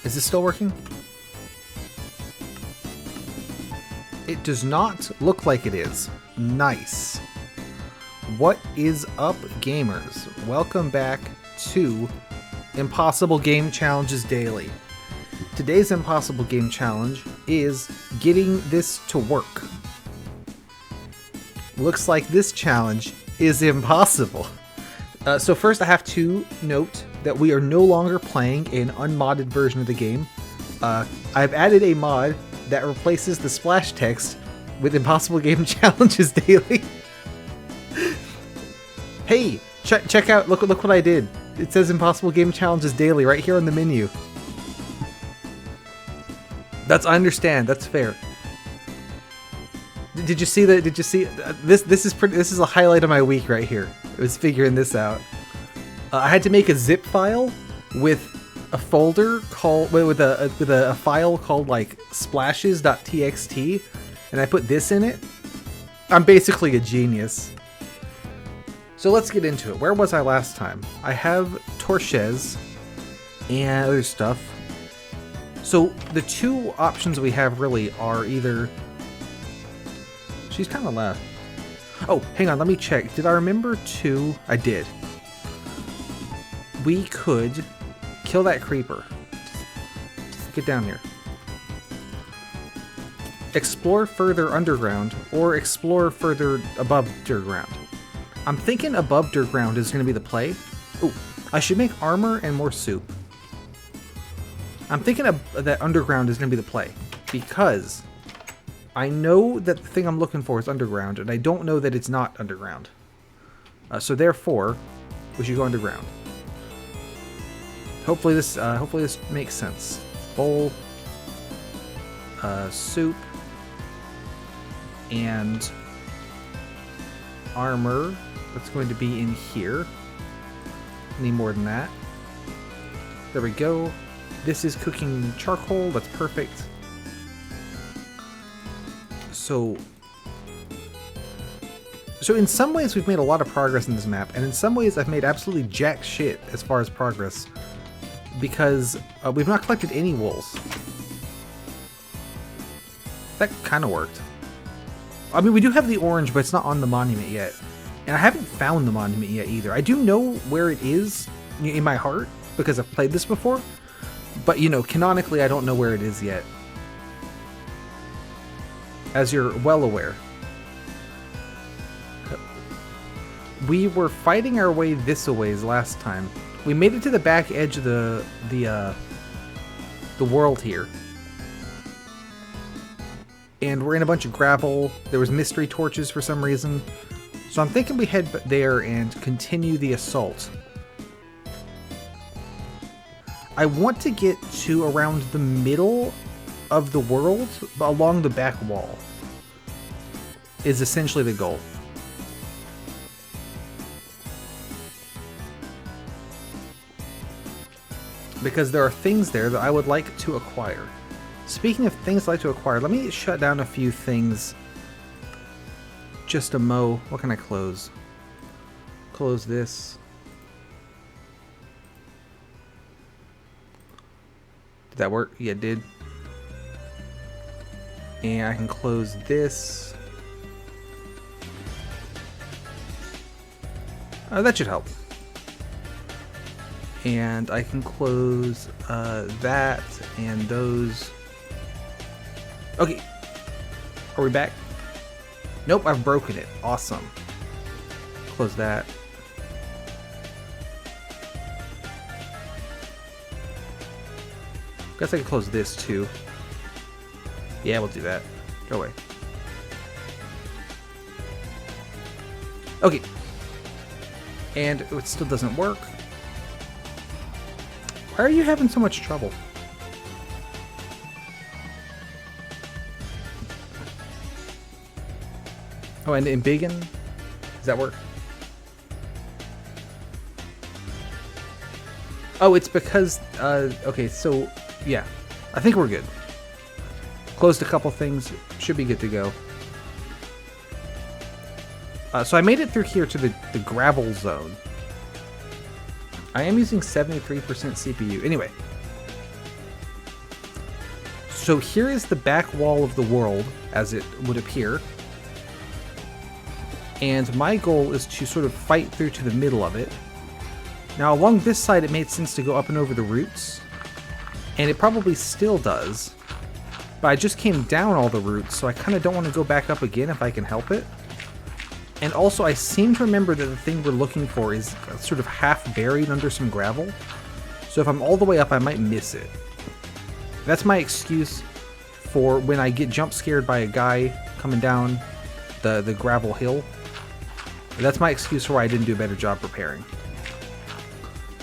Is this still working? It does not look like it is. Nice. What is up, gamers? Welcome back to Impossible Game Challenges Daily. Today's Impossible Game Challenge is getting this to work. Looks like this challenge is impossible. So first I have to note that we are no longer playing an unmodded version of the game. I've added a mod that replaces the splash text with Impossible Game Challenges Daily. Hey, check out, look what I did. It says Impossible Game Challenges Daily right here on the menu. I understand, that's fair. Did you see that? Did you see this? This is a highlight of my week right here. I was figuring this out. I had to make a zip file with a folder called with a file called like splashes.txt, and I put this in it. I'm basically a genius. So let's get into it. Where was I last time? I have Torches and other stuff. So the two options we have really are either... She's kind of loud. Oh, hang on, let me check. Did I remember to... I did. We could kill that creeper. Get down here. Explore further underground, or explore further above dirt ground. I'm thinking above dirt ground is going to be the play. Ooh, I should make armor and more soup. I'm thinking that underground is going to be the play, because I know that the thing I'm looking for is underground, and I don't know that it's not underground. So therefore, we should go underground. Hopefully this makes sense. Bowl, soup, and armor. That's going to be in here. Need more than that. There we go. This is cooking charcoal. That's perfect. So in some ways we've made a lot of progress in this map, and in some ways I've made absolutely jack shit as far as progress, because we've not collected any wools. That kind of worked. I mean, we do have the orange, but it's not on the monument yet. And I haven't found the monument yet either. I do know where it is in my heart, because I've played this before, but you know, canonically I don't know where it is yet. As you're well aware. We were fighting our way this a ways last time. We made it to the back edge of the world here. And we're in a bunch of gravel. There was mystery torches for some reason. So I'm thinking we head there and continue the assault. I want to get to around the middle of the world along the back wall. Is essentially the goal. Because there are things there that I would like to acquire. Speaking of things I'd like to acquire, let me shut down a few things. Just a mo. What can I close? Close this. Did that work? Yeah, it did. And I can close this. That should help. And I can close that and those. Okay. Are we back? Nope, I've broken it. Awesome. Close that. Guess I can close this too. Yeah, we'll do that. Go away. Okay. And it still doesn't work. Why are you having so much trouble? Oh, and in Biggin? Does that work? Oh, it's because, okay, so, yeah. I think we're good. Closed a couple things. Should be good to go. So I made it through here to the gravel zone. I am using 73% CPU. Anyway. So here is the back wall of the world, as it would appear. And my goal is to sort of fight through to the middle of it. Now along this side it made sense to go up and over the roots. And it probably still does. But I just came down all the roots, so I kind of don't want to go back up again if I can help it. And also I seem to remember that the thing we're looking for is sort of half buried under some gravel. So if I'm all the way up I might miss it. That's my excuse for when I get jump scared by a guy coming down the gravel hill. That's my excuse for why I didn't do a better job preparing.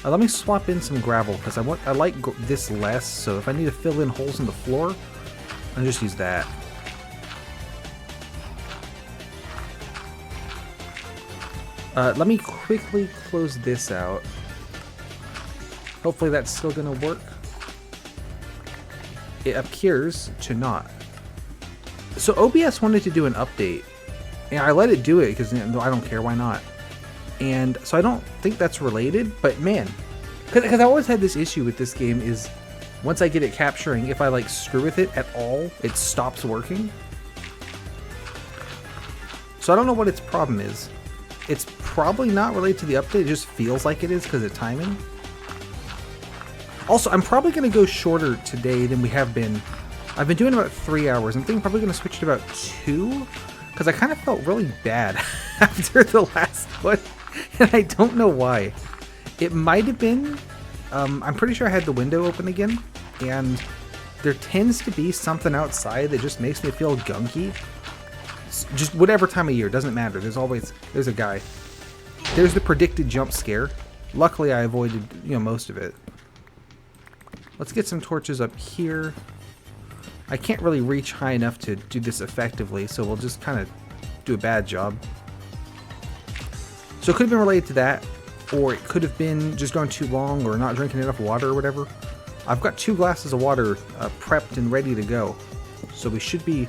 Let me swap in some gravel because I like this less. So if I need to fill in holes in the floor, I'll just use that. Let me quickly close this out. Hopefully that's still gonna work. It appears to not. So OBS wanted to do an update, and I let it do it because I don't care, why not? And so I don't think that's related, but man, because I always had this issue with this game is once I get it capturing, if I like screw with it at all, it stops working. So I don't know what its problem is. It's probably not related to the update, it just feels like it is because of timing. Also, I'm probably going to go shorter today than we have been. I've been doing about 3 hours. I'm thinking probably going to switch to about 2, because I kind of felt really bad after the last one, and I don't know why. It might have been, I'm pretty sure I had the window open again, and there tends to be something outside that just makes me feel gunky. Just whatever time of year, doesn't matter. There's a guy. There's the predicted jump scare. Luckily, I avoided, most of it. Let's get some torches up here. I can't really reach high enough to do this effectively, so we'll just kind of do a bad job. So it could have been related to that, or it could have been just going too long or not drinking enough water or whatever. I've got 2 glasses of water prepped and ready to go, so we should be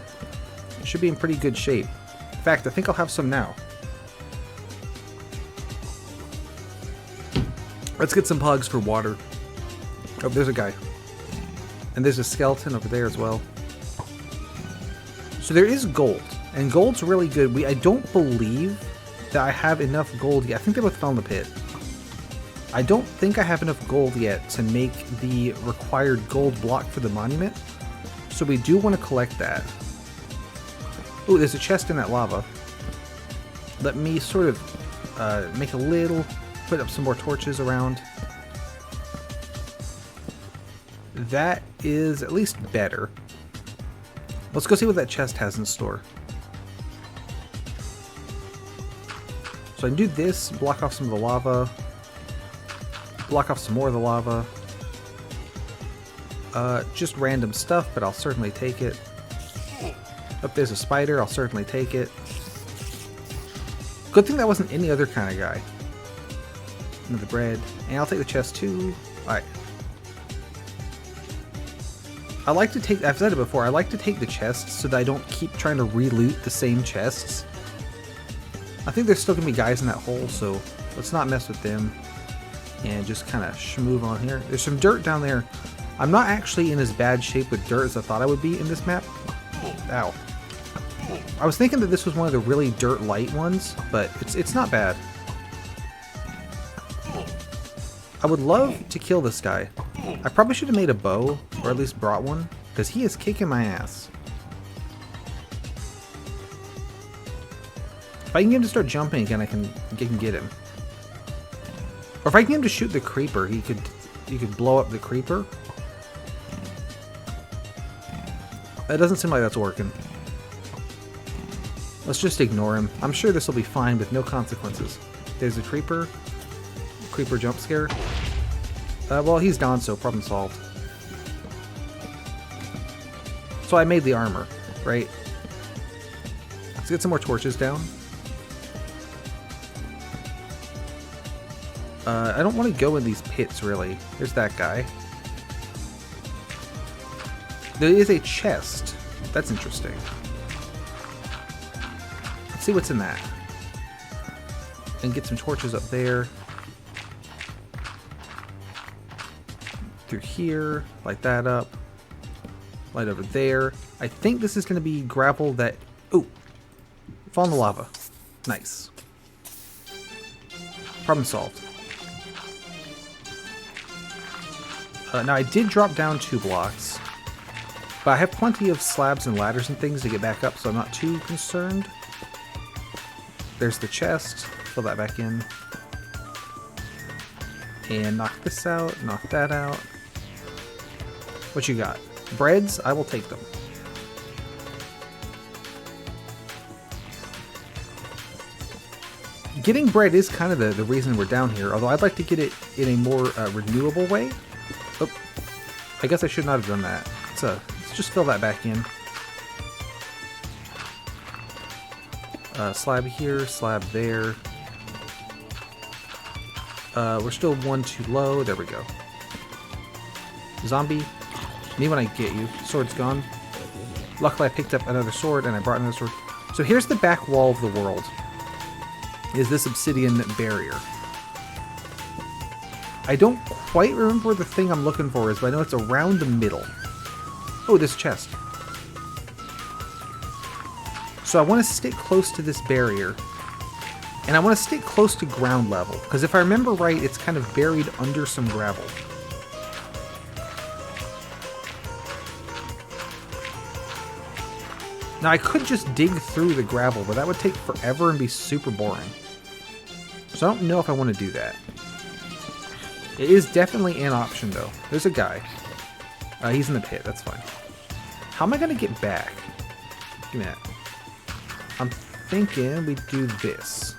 in pretty good shape. In fact, I think I'll have some now. Let's get some pugs for water. Oh, there's a guy. And there's a skeleton over there as well. So there is gold. And gold's really good. I don't believe that I have enough gold yet. I think they both fell in the pit. I don't think I have enough gold yet to make the required gold block for the monument. So we do want to collect that. Oh, there's a chest in that lava. Let me sort of make a little... Put up some more torches around. That is at least better. Let's go see what that chest has in store. So I can do this, block off some of the lava, block off some more of the lava. Just random stuff, but I'll certainly take it. Oh, there's a spider, I'll certainly take it. Good thing that wasn't any other kind of guy. Another bread, and I'll take the chest too. Alright. I like to take, I've said it before, I like to take the chests so that I don't keep trying to re-loot the same chests. I think there's still going to be guys in that hole, so let's not mess with them. And just kind of schmoove on here. There's some dirt down there. I'm not actually in as bad shape with dirt as I thought I would be in this map. Ow. I was thinking that this was one of the really dirt light ones, but it's not bad. I would love to kill this guy. I probably should have made a bow, or at least brought one, because he is kicking my ass. If I can get him to start jumping again, I can get him. Or if I can get him to shoot the creeper, he could blow up the creeper. That doesn't seem like that's working. Let's just ignore him. I'm sure this will be fine with no consequences. There's a creeper. Creeper jump scare. Well, he's gone, so problem solved. So I made the armor, right? Let's get some more torches down. I don't want to go in these pits, really. There's that guy. There is a chest. That's interesting. Let's see what's in that. And get some torches up there. Through here. Light that up. Light over there. I think this is going to be gravel that... Oh! Fall in the lava. Nice. Problem solved. Now I did drop down 2 blocks. But I have plenty of slabs and ladders and things to get back up, so I'm not too concerned. There's the chest. Fill that back in. And knock this out. Knock that out. What you got? Breads? I will take them. Getting bread is kind of the reason we're down here, although I'd like to get it in a more renewable way. Oh, I guess I should not have done that. Let's just fill that back in. Slab here, slab there. We're still 1 too low. There we go. Zombie, me when I get you. Sword's gone. Luckily I picked up another sword and I brought another sword. So here's the back wall of the world. Is this obsidian barrier. I don't quite remember where the thing I'm looking for is, but I know it's around the middle. Oh, this chest. So I want to stick close to this barrier. And I want to stick close to ground level, because if I remember right, it's kind of buried under some gravel. Now I could just dig through the gravel, but that would take forever and be super boring. So I don't know if I want to do that. It is definitely an option though. There's a guy. He's in the pit, that's fine. How am I going to get back? Give me that. I'm thinking we do this.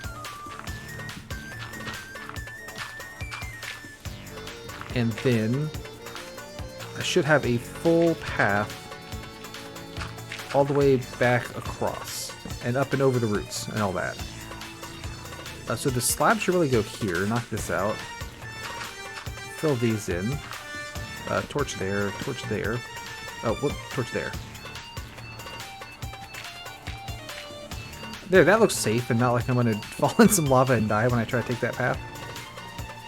And then I should have a full path all the way back across and up and over the roots and all that. So the slab should really go here. Knock this out. Fill these in. Torch there, torch there. Oh, whoop, torch there. There, that looks safe and not like I'm going to fall in some lava and die when I try to take that path.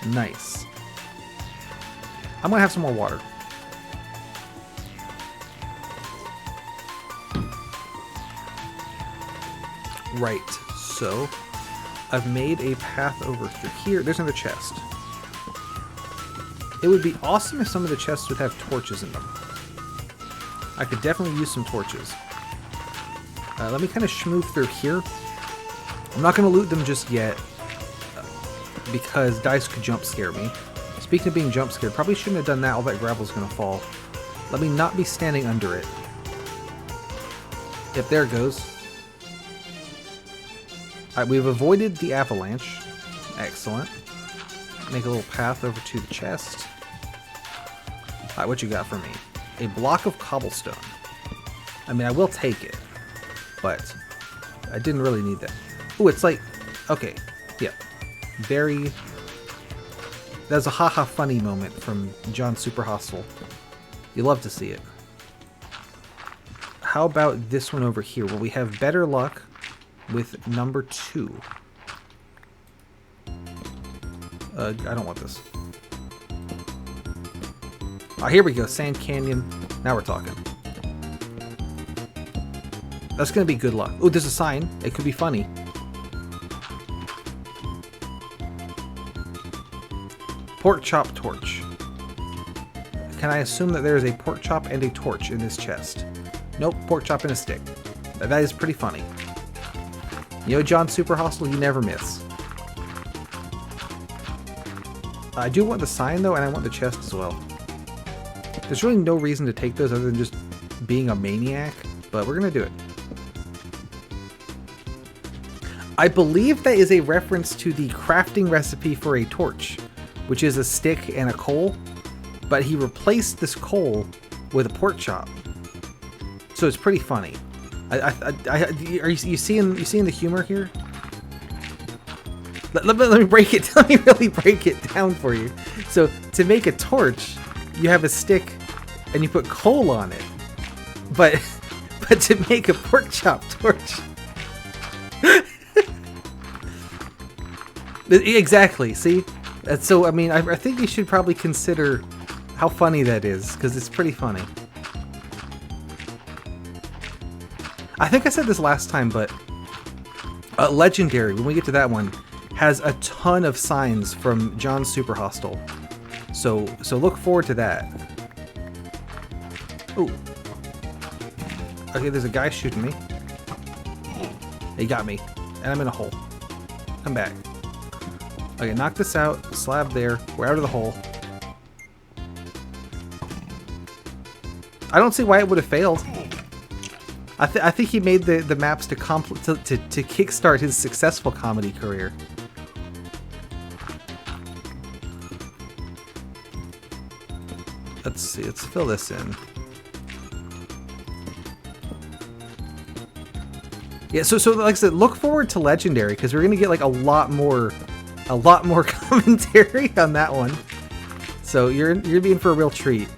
Nice. I'm going to have some more water. Right, so I've made a path over through here. There's another chest. It would be awesome if some of the chests would have torches in them. I could definitely use some torches. Let me kind of schmooze through here. I'm not going to loot them just yet because dice could jump scare me. Speaking of being jump scared, probably shouldn't have done that. All that gravel's going to fall. Let me not be standing under it. Yep, there it goes. Alright, we've avoided the avalanche. Excellent. Make a little path over to the chest. Alright, what you got for me? A block of cobblestone. I mean, I will take it, but I didn't really need that. Ooh, it's like, okay, yep. Very, that's a haha funny moment from John Super Hostile. You love to see it. How about this one over here? Will we have better luck with number 2? I don't want this. Oh, here we go. Sand Canyon. Now we're talking. That's going to be good luck. Oh, there's a sign. It could be funny. Pork chop torch. Can I assume that there is a pork chop and a torch in this chest? Nope, pork chop and a stick. That is pretty funny. You know, John Super Hostile, you never miss. I do want the sign though, and I want the chest as well. There's really no reason to take those other than just being a maniac, but we're gonna do it. I believe that is a reference to the crafting recipe for a torch, which is a stick and a coal, but he replaced this coal with a pork chop. So it's pretty funny. Are you seeing the humor here? Let me break it. Let me really break it down for you. So to make a torch, you have a stick and you put coal on it, but to make a pork chop torch, exactly. See, so I mean, I think you should probably consider how funny that is, because it's pretty funny. I think I said this last time, but Legendary, when we get to that one, has a ton of signs from John's Super Hostile. So look forward to that. Ooh. Okay, there's a guy shooting me. He got me. And I'm in a hole. Come back. Okay, knock this out. Slab there. We're out of the hole. I don't see why it would have failed. I think he made the maps to kickstart his successful comedy career. Let's see. Let's fill this in. Yeah. So like I said, look forward to Legendary because we're gonna get like a lot more commentary on that one. So you're being for a real treat.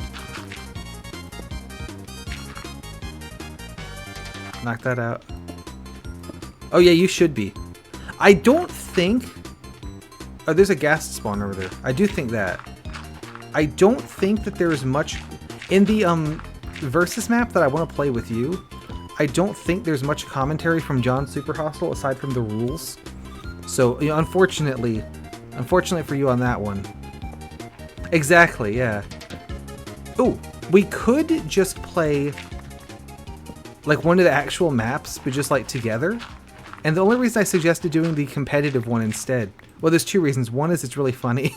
Knock that out. Oh yeah, you should be. I don't think... Oh, there's a ghast spawn over there. I do think that. I don't think that there is much... In the Versus map that I want to play with you, I don't think there's much commentary from John Super Hostile aside from the rules. So, you know, unfortunately for you on that one. Exactly, yeah. Ooh, we could just play... like one of the actual maps, but just like together. And the only reason I suggested doing the competitive one instead, well, there's two reasons. One is it's really funny,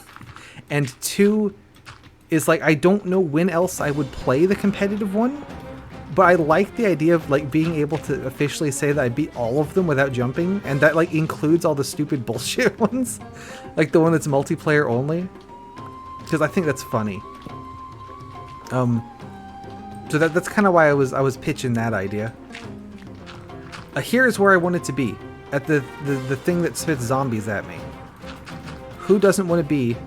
and two is like I don't know when else I would play the competitive one, but I like the idea of like being able to officially say that I beat all of them without jumping, and that like includes all the stupid bullshit ones, like the one that's multiplayer only, because I think that's funny. So that's kind of why I was pitching that idea. Here's where I want it to be. At the thing that spits zombies at me. Who doesn't want to be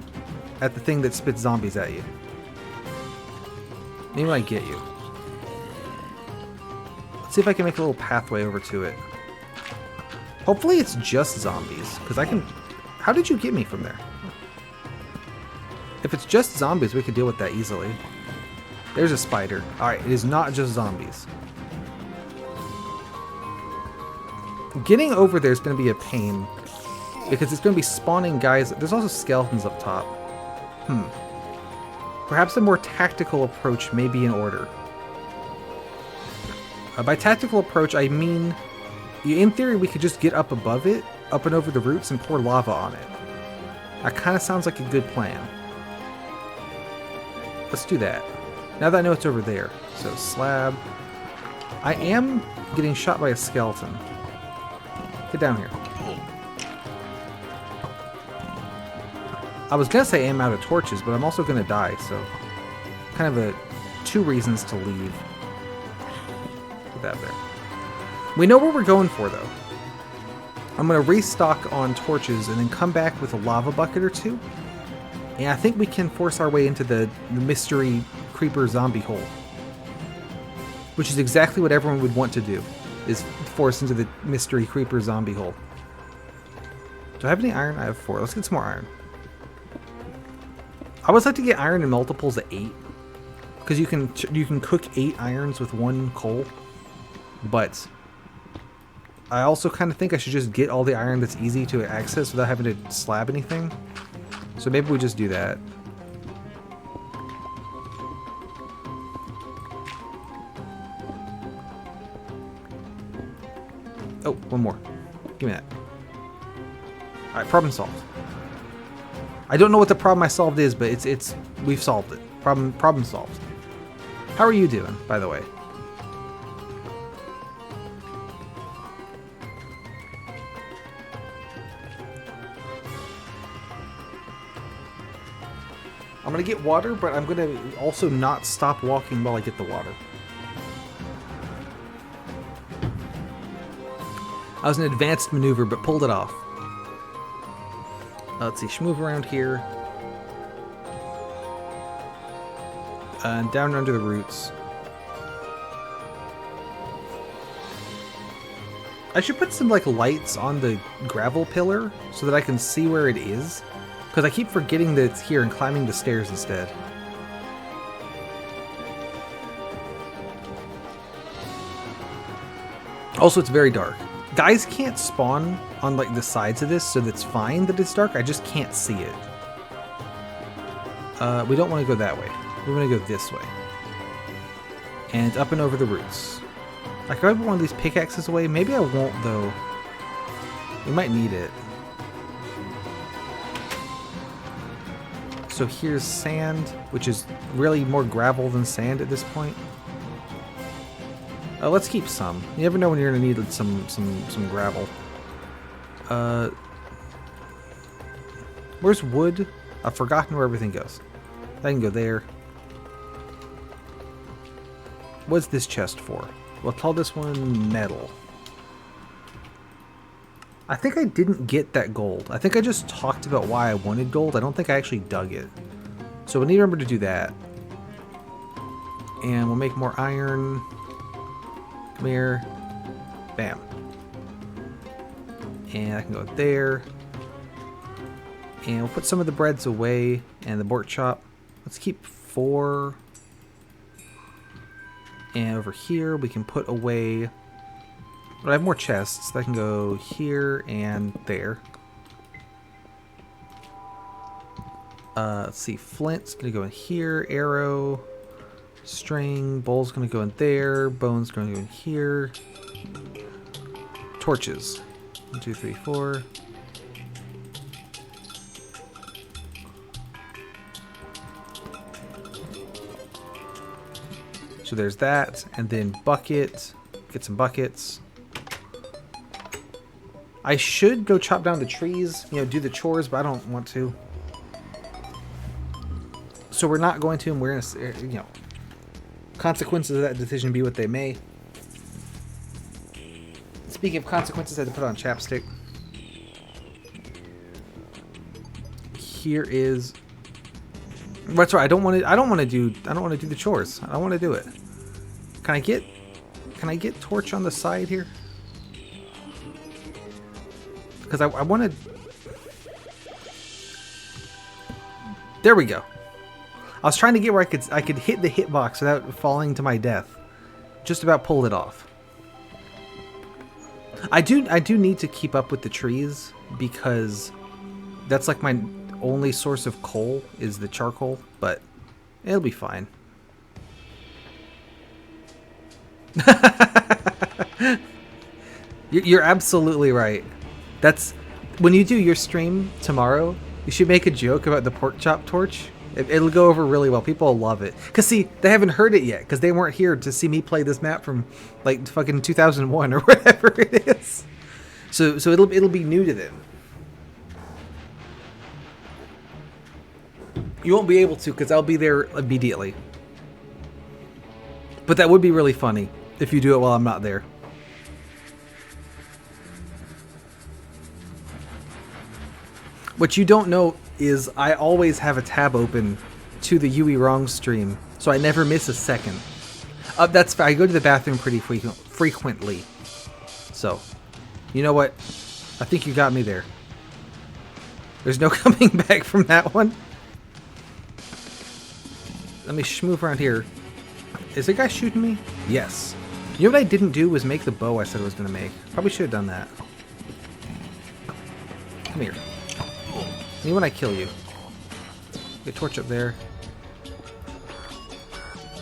at the thing that spits zombies at you? Maybe I get you. Let's see if I can make a little pathway over to it. Hopefully it's just zombies, because I can... How did you get me from there? If it's just zombies, we could deal with that easily. There's a spider. Alright, it is not just zombies. Getting over there is going to be a pain. Because it's going to be spawning guys. There's also skeletons up top. Perhaps a more tactical approach may be in order. By tactical approach, I mean... in theory, we could just get up above it, up and over the roots, and pour lava on it. That kind of sounds like a good plan. Let's do that. Now that I know it's over there. So, slab. I am getting shot by a skeleton. Get down here. I was going to say I am out of torches, but I'm also going to die, so... kind of two reasons to leave. Put that there. We know what we're going for, though. I'm going to restock on torches and then come back with a lava bucket or two. And I think we can force our way into the mystery creeper zombie hole. Which is exactly what everyone would want to do, is force into the mystery creeper zombie hole. Do I have any iron? I have 4. Let's get some more iron. I always like to get iron in multiples of 8. Because you can cook 8 irons with 1 coal. But I also kind of think I should just get all the iron that's easy to access without having to slab anything. So maybe we just do that. Oh, one more. Give me that. Alright, problem solved. I don't know what the problem I solved is, but we've solved it. Problem solved. How are you doing, by the way? I'm gonna get water, but I'm gonna also not stop walking while I get the water. That was an advanced maneuver, but pulled it off. Let's see, move around here. And down under the roots. I should put some like lights on the gravel pillar so that I can see where it is. Because I keep forgetting that it's here and climbing the stairs instead. Also, it's very dark. Guys can't spawn on like the sides of this, so that's fine that it's dark. I just can't see it. We don't want to go that way. We want to go this way. And up and over the roots. I could grab one of these pickaxes away. Maybe I won't, though. We might need it. So here's sand, which is really more gravel than sand at this point. Let's keep some. You never know when you're gonna need some gravel. Where's wood? I've forgotten where everything goes. I can go there. What's this chest for? We'll call this one metal. I think I didn't get that gold. I think I just talked about why I wanted gold. I don't think I actually dug it. So we need to remember to do that. And we'll make more iron. Come here. Bam. And I can go there. And we'll put some of the breads away and the pork chop. Let's keep 4. And over here we can put away... But I have more chests. I can go here and there. Let's see. Flint's going to go in here. Arrow. String. Bowl's going to go in there. Bone's going to go in here. Torches. 1, 2, 3, 4. So there's that. And then bucket. Get some buckets. I should go chop down the trees, you know, do the chores, but I don't want to. So we're not going to, and we're going to, you know, consequences of that decision be what they may. Speaking of consequences, I had to put on chapstick. Here is. That's right. I don't want to do the chores. I don't want to do it. Can I get torch on the side here? Because I wanted... There we go. I was trying to get where I could hit the hitbox without falling to my death. Just about pulled it off. I do need to keep up with the trees because that's like my only source of coal is the charcoal, but it'll be fine. You're absolutely right. That's when you do your stream tomorrow, you should make a joke about the pork chop torch. It'll go over really well. People will love it. Cause see, they haven't heard it yet because they weren't here to see me play this map from like fucking 2001 or whatever it is. So it'll be new to them. You won't be able to because I'll be there immediately. But that would be really funny if you do it while I'm not there. What you don't know is I always have a tab open to the Yui Wrong stream, so I never miss a second. That's I go to the bathroom pretty frequently. So, you know what? I think you got me there. There's no coming back from that one. Let me move around here. Is the guy shooting me? Yes. You know what I didn't do was make the bow I said I was going to make. Probably should have done that. Come here. Me when I kill you. Get a torch up there.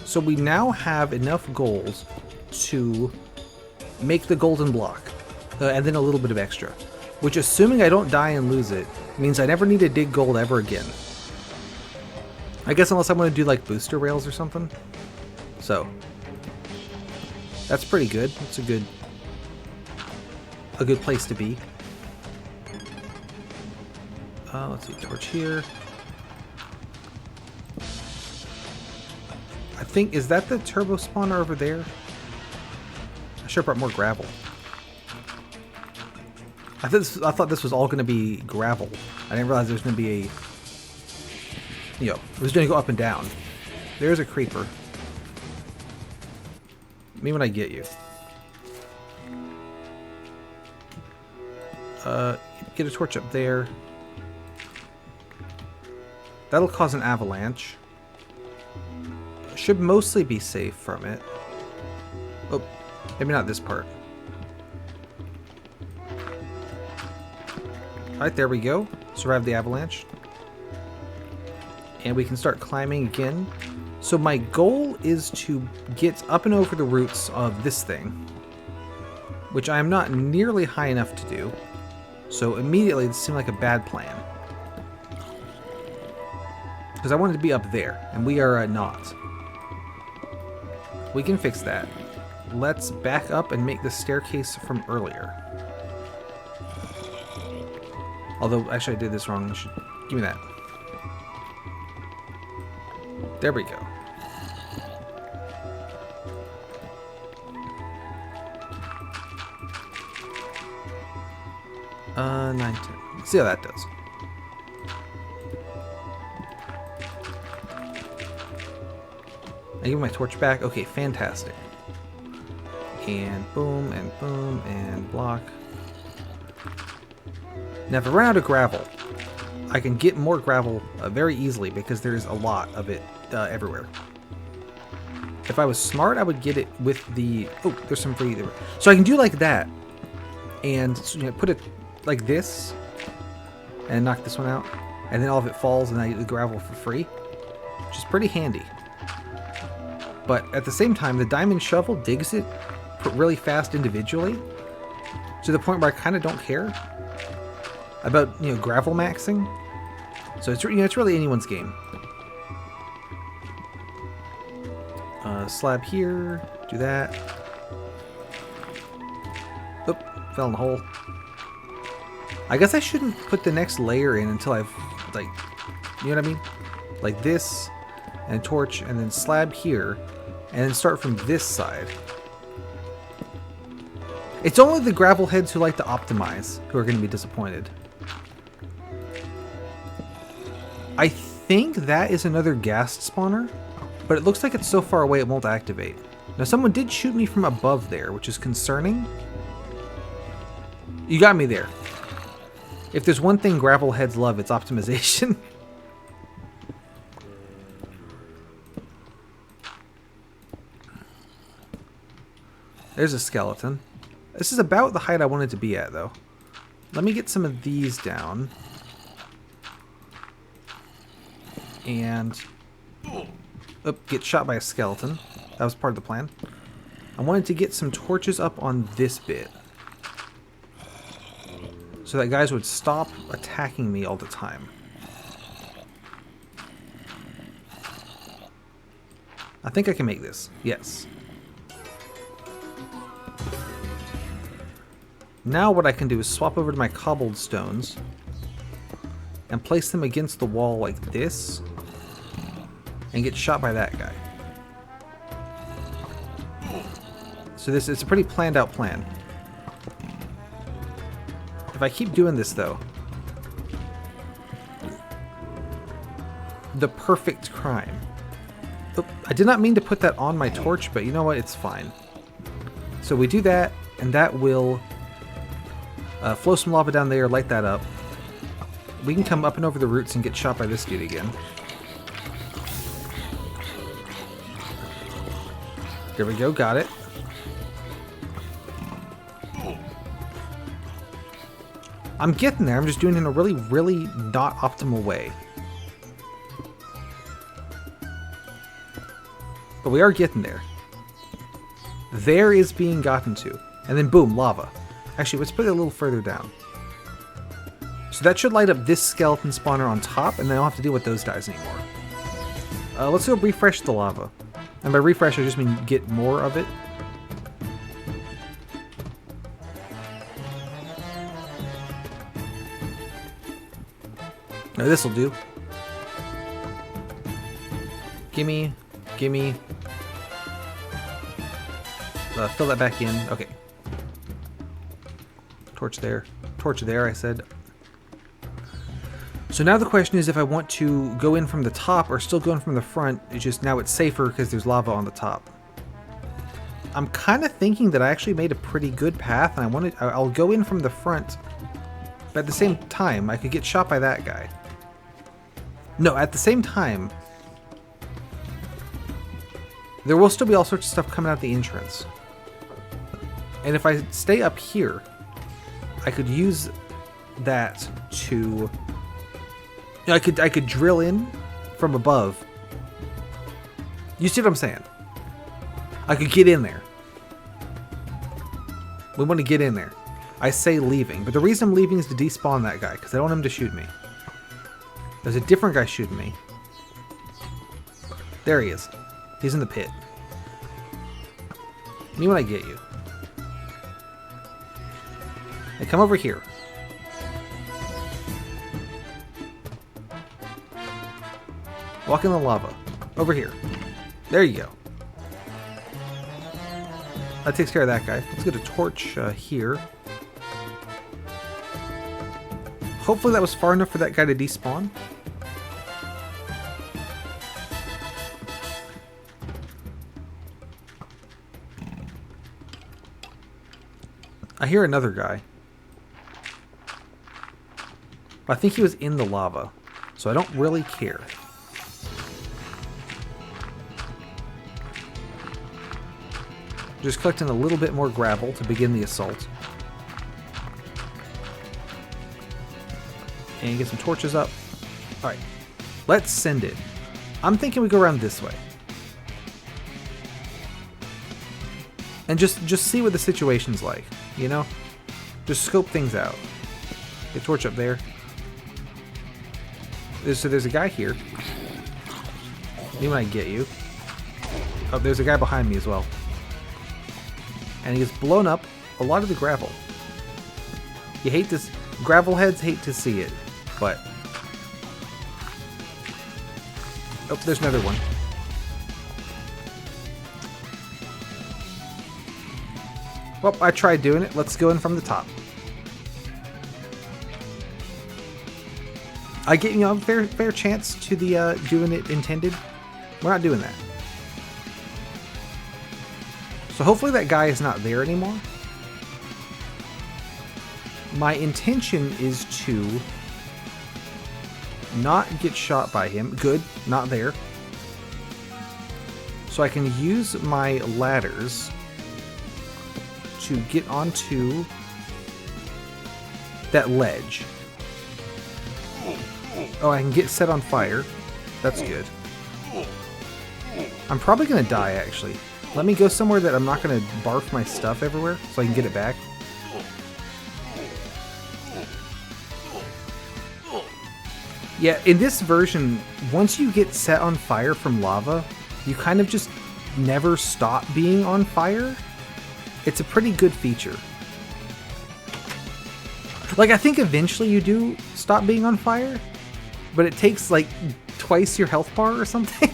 So we now have enough gold to make the golden block. And then a little bit of extra. Which, assuming I don't die and lose it, means I never need to dig gold ever again. I guess unless I want to do like booster rails or something. So. That's pretty good. It's a good place to be. Let's see, torch here. I think, is that the turbo spawner over there? I should have brought more gravel. I thought this was all going to be gravel. I didn't realize there was going to be a... You know, it was going to go up and down. There's a creeper. Me when I get you. Get a torch up there. That'll cause an avalanche. Should mostly be safe from it. Oh, maybe not this part. Alright, there we go. Survived the avalanche. And we can start climbing again. So my goal is to get up and over the roots of this thing, which I am not nearly high enough to do. So immediately this seemed like a bad plan. Because I wanted to be up there, and we are not. We can fix that. Let's back up and make the staircase from earlier. Although, actually I did this wrong. Give me that. There we go. 9, 10. Let's see how that does. I give my torch back. Okay, fantastic. And boom, and block. Now, if I run out of gravel, I can get more gravel very easily because there's a lot of it everywhere. If I was smart, I would get it with the... Oh, there's some free there. So I can do like that. And put it like this. And knock this one out. And then all of it falls and I get the gravel for free. Which is pretty handy. But at the same time, the diamond shovel digs it really fast individually. To the point where I kind of don't care about, gravel maxing. So it's, it's really anyone's game. Slab here, do that. Oop, fell in the hole. I guess I shouldn't put the next layer in until I've, you know what I mean? Like this, and torch, and then slab here, and then start from this side. It's only the gravel heads who like to optimize who are going to be disappointed. I think that is another ghast spawner, but it looks like it's so far away it won't activate. Now someone did shoot me from above there, which is concerning. You got me there. If there's one thing gravel heads love, it's optimization. There's a skeleton. This is about the height I wanted to be at, though. Let me get some of these down. And... get shot by a skeleton. That was part of the plan. I wanted to get some torches up on this bit. So that guys would stop attacking me all the time. I think I can make this. Yes. Now what I can do is swap over to my cobbled stones and place them against the wall like this and get shot by that guy. So this is a pretty planned out plan. If I keep doing this though, the perfect crime. Oop, I did not mean to put that on my torch, but you know what? It's fine. So we do that, and that will flow some lava down there, light that up. We can come up and over the roots and get shot by this dude again. There we go, got it. I'm getting there, I'm just doing it in a really, really not optimal way. But we are getting there. There is being gotten to. And then boom, lava. Actually, let's put it a little further down. So that should light up this skeleton spawner on top, and then I don't have to deal with those guys anymore. Let's go refresh the lava. And by refresh, I just mean get more of it. Now this'll do. Gimme, gimme. Fill that back in. Okay. Torch there, I said. So now the question is if I want to go in from the top or still go in from the front. It's just now it's safer because there's lava on the top. I'm kind of thinking that I actually made a pretty good path, and I'll go in from the front, but at the same time I could get shot by that guy. No, at the same time there will still be all sorts of stuff coming out the entrance. And if I stay up here, I could use that to... I could drill in from above. You see what I'm saying? I could get in there. We want to get in there. I say leaving, but the reason I'm leaving is to despawn that guy, because I don't want him to shoot me. There's a different guy shooting me. There he is. He's in the pit. Me when I get you. Hey, come over here. Walk in the lava. Over here. There you go. That takes care of that guy. Let's get a torch here. Hopefully that was far enough for that guy to despawn. I hear another guy. I think he was in the lava, so I don't really care. Just collecting a little bit more gravel to begin the assault. And get some torches up. Alright, let's send it. I'm thinking we go around this way. And just see what the situation's like, you know? Just scope things out. Get a torch up there. So there's a guy here. He might get you. Oh, there's a guy behind me as well. And he has blown up a lot of the gravel. You hate this. Gravel heads hate to see it, but... Oh, there's another one. Well, I tried doing it. Let's go in from the top. I get, you know, fair chance to the doing it intended. We're not doing that. So hopefully that guy is not there anymore. My intention is to not get shot by him. Good, not there. So I can use my ladders to get onto that ledge. Oh, I can get set on fire. That's good. I'm probably going to die, actually. Let me go somewhere that I'm not going to barf my stuff everywhere so I can get it back. Yeah, in this version, once you get set on fire from lava, you kind of just never stop being on fire. It's a pretty good feature. Like, I think eventually you do stop being on fire, but it takes like twice your health bar or something.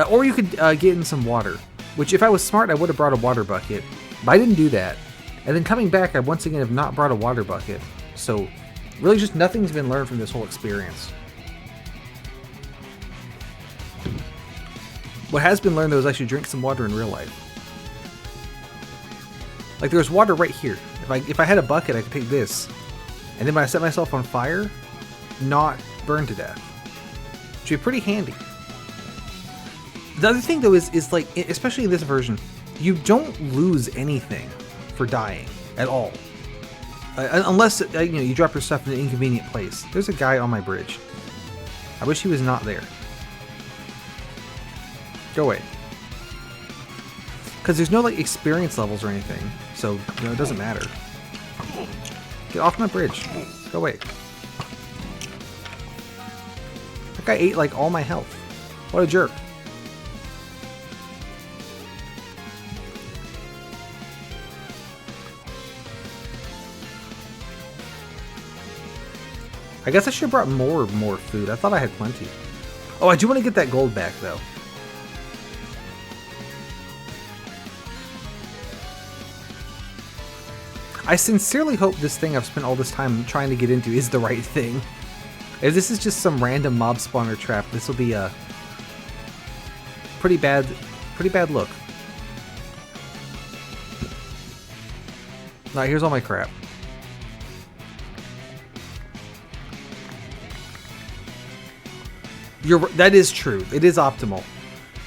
Or you could get in some water, which if I was smart, I would have brought a water bucket, but I didn't do that. And then coming back, I once again have not brought a water bucket. So really just nothing's been learned from this whole experience. What has been learned though is I should drink some water in real life. Like there's water right here. If I had a bucket, I could take this. And then when I set myself on fire, not burn to death. Which would be pretty handy. The other thing though is like, especially in this version, you don't lose anything for dying at all. Unless you know, you drop your stuff in an inconvenient place. There's a guy on my bridge. I wish he was not there. Go away. Because there's no like experience levels or anything, so you know it doesn't matter. Get off my bridge. Go away. That guy ate like all my health. What a jerk. I guess I should have brought more food. I thought I had plenty. Oh, I do want to get that gold back, though. I sincerely hope this thing I've spent all this time trying to get into is the right thing. If this is just some random mob spawner trap, this will be a pretty bad look. Alright, here's all my crap. That is true. It is optimal.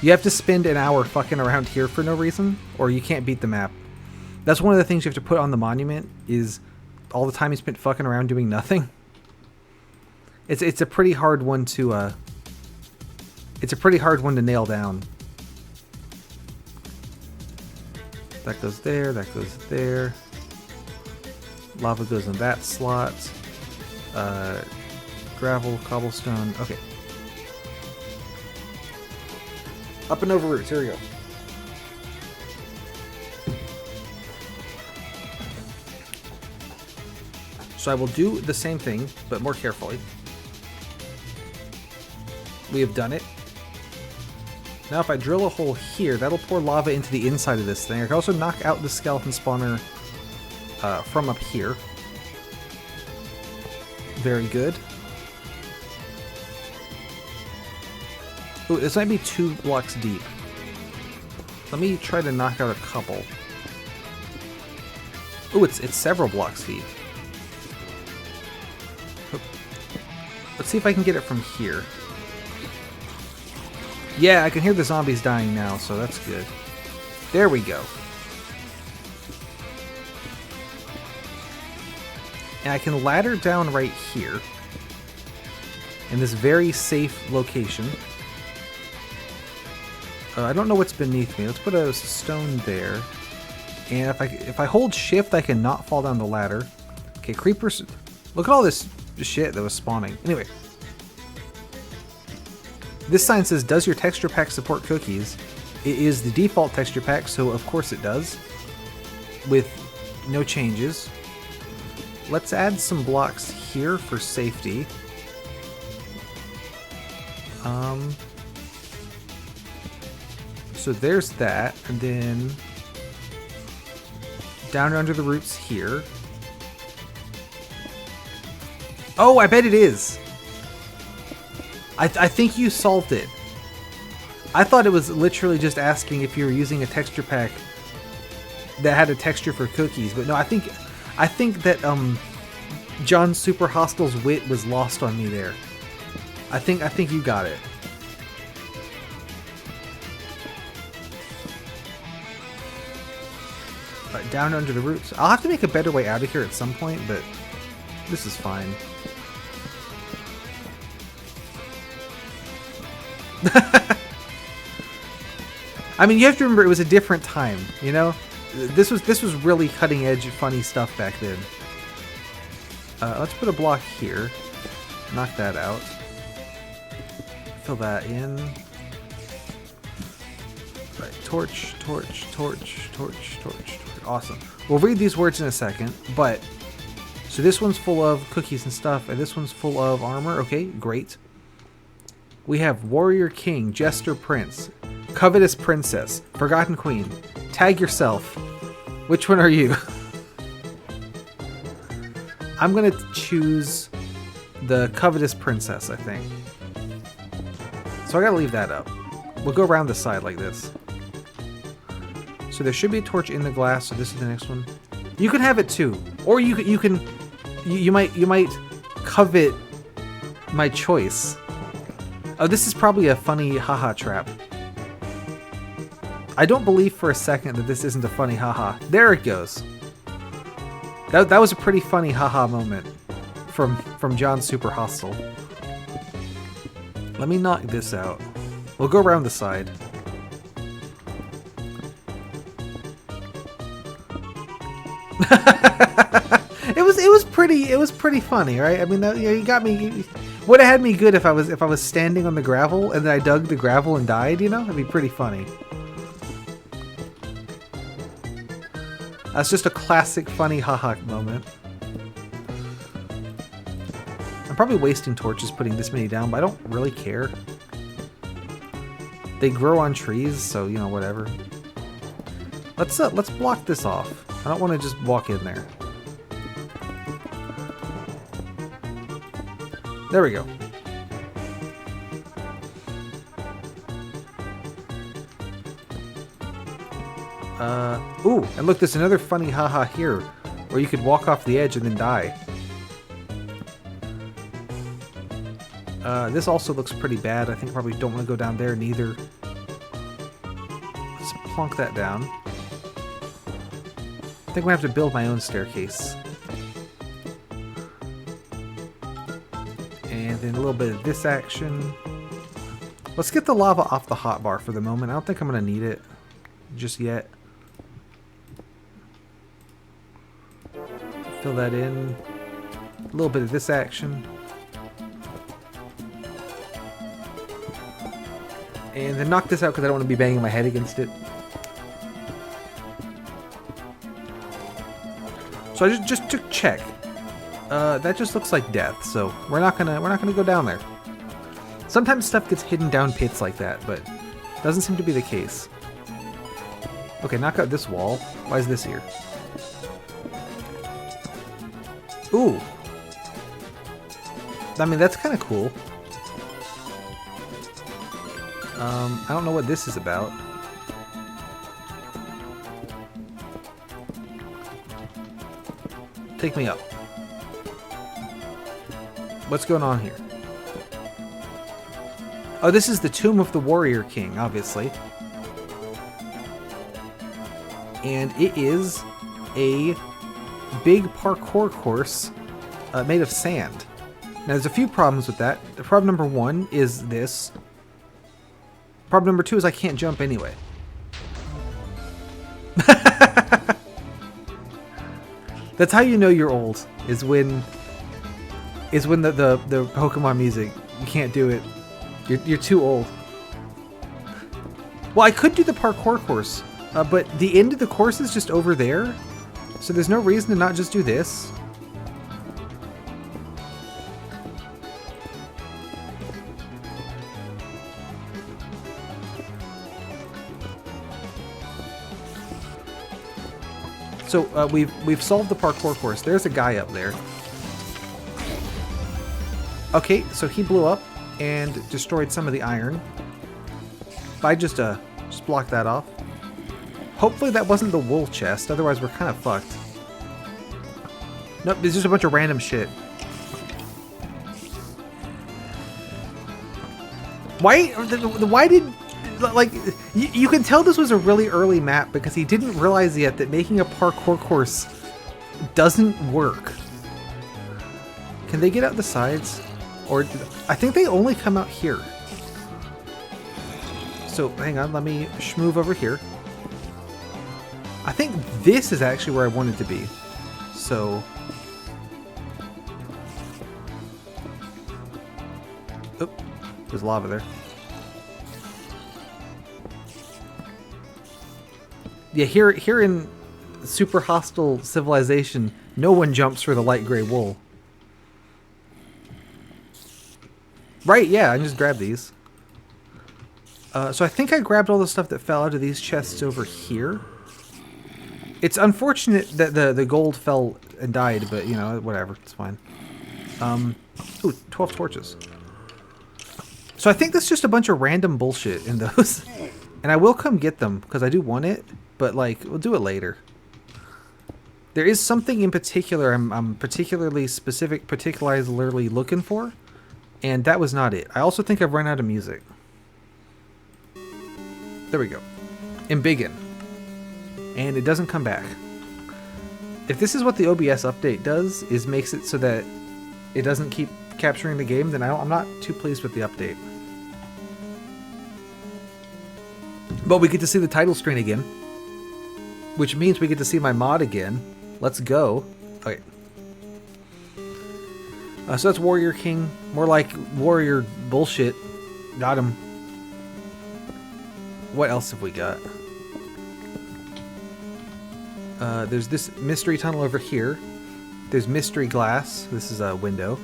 You have to spend an hour fucking around here for no reason, or you can't beat the map. That's one of the things you have to put on the monument, is all the time he spent fucking around doing nothing. It's a pretty hard one to nail down. That goes there, that goes there. Lava goes in that slot. Gravel, cobblestone. Okay. Up and over roots. Here we go. So I will do the same thing, but more carefully. We have done it. Now if I drill a hole here, that'll pour lava into the inside of this thing. I can also knock out the skeleton spawner from up here. Very good. Ooh, this might be 2 blocks deep. Let me try to knock out a couple. Ooh, it's several blocks deep. Let's see if I can get it from here. Yeah, I can hear the zombies dying now, so that's good. There we go. And I can ladder down right here. In this very safe location. I don't know what's beneath me. Let's put a stone there. And if I hold shift, I can not fall down the ladder. Okay, creepers. Look at all this shit that was spawning. Anyway. This sign says, does your texture pack support cookies? It is the default texture pack, so of course it does. With no changes. Let's add some blocks here for safety. So there's that, and then down under the roots here. Oh, I bet it is. I think you solved it. I thought it was literally just asking if you were using a texture pack that had a texture for cookies, but no, I think that John Super Hostile's wit was lost on me there. I think you got it. Right, down under the roots. I'll have to make a better way out of here at some point, but this is fine. I mean, you have to remember it was a different time, you know? This was really cutting edge funny stuff back then. Let's put a block here. Knock that out. Fill that in. Right, torch, torch, torch, torch, torch, torch. Awesome. We'll read these words in a second, but so this one's full of cookies and stuff, and this one's full of armor. Okay, great. We have Warrior King, Jester Prince, Covetous Princess, Forgotten Queen. Tag yourself. Which one are you? I'm gonna choose the Covetous Princess, I think. So I gotta leave that up. We'll go around the side like this. So there should be a torch in the glass, so this is the next one. You can have it too. Or you might covet my choice. Oh, this is probably a funny haha trap. I don't believe for a second that this isn't a funny haha. There it goes. That was a pretty funny haha moment from John Super Hostile. Let me knock this out. We'll go around the side. It was pretty funny, right? I mean, you got me. Would have had me good if I was standing on the gravel and then I dug the gravel and died. You know, that'd be pretty funny. That's just a classic funny haha moment. I'm probably wasting torches putting this many down, but I don't really care. They grow on trees, so you know, whatever. Let's block this off. I don't want to just walk in there. There we go. Ooh, and look, there's another funny haha here, where you could walk off the edge and then die. This also looks pretty bad. I think I probably don't want to go down there neither. Let's plonk that down. I think we have to build my own staircase. And then a little bit of this action. Let's get the lava off the hotbar for the moment. I don't think I'm going to need it just yet. Fill that in. A little bit of this action. And then knock this out because I don't want to be banging my head against it. So I just took check. That just looks like death, so we're not gonna go down there. Sometimes stuff gets hidden down pits like that, but doesn't seem to be the case. Okay, knock out this wall. Why is this here? Ooh. I mean, that's kind of cool. I don't know what this is about. Take me up. What's going on here? Oh, this is the Tomb of the Warrior King, obviously. And it is a big parkour course made of sand. Now, there's a few problems with that. The problem number one is this. Problem number two is I can't jump anyway. That's how you know you're old, is when the Pokemon music, you can't do it. You're too old. Well, I could do the parkour course, but the end of the course is just over there, so there's no reason to not just do this. So we've solved the parkour course. There's a guy up there. Okay, so he blew up and destroyed some of the iron. If I just block that off. Hopefully that wasn't the wool chest, otherwise we're kind of fucked. Nope, there's just a bunch of random shit. Why did... Like, you can tell this was a really early map because he didn't realize yet that making a parkour course doesn't work. Can they get out the sides? Or I think they only come out here. So hang on, let me move over here. I think this is actually where I wanted to be. So oh, there's lava there. Yeah, here in Super Hostile Civilization, no one jumps for the light gray wool. Right, yeah, I just grabbed these. So I think I grabbed all the stuff that fell out of these chests over here. It's unfortunate that the gold fell and died, but, you know, whatever, it's fine. Ooh, 12 torches. So I think that's just a bunch of random bullshit in those. And I will come get them, because I do want it, but, like, we'll do it later. There is something in particular I'm particularly looking for, and that was not it. I also think I've run out of music. There we go. Embiggen. And it doesn't come back. If this is what the OBS update does, is makes it so that it doesn't keep capturing the game, then I'm not too pleased with the update. But we get to see the title screen again, which means we get to see my mod again. Let's go. Okay. So that's Warrior King. More like warrior bullshit. Got him. What else have we got? There's this mystery tunnel over here. There's mystery glass. This is a window.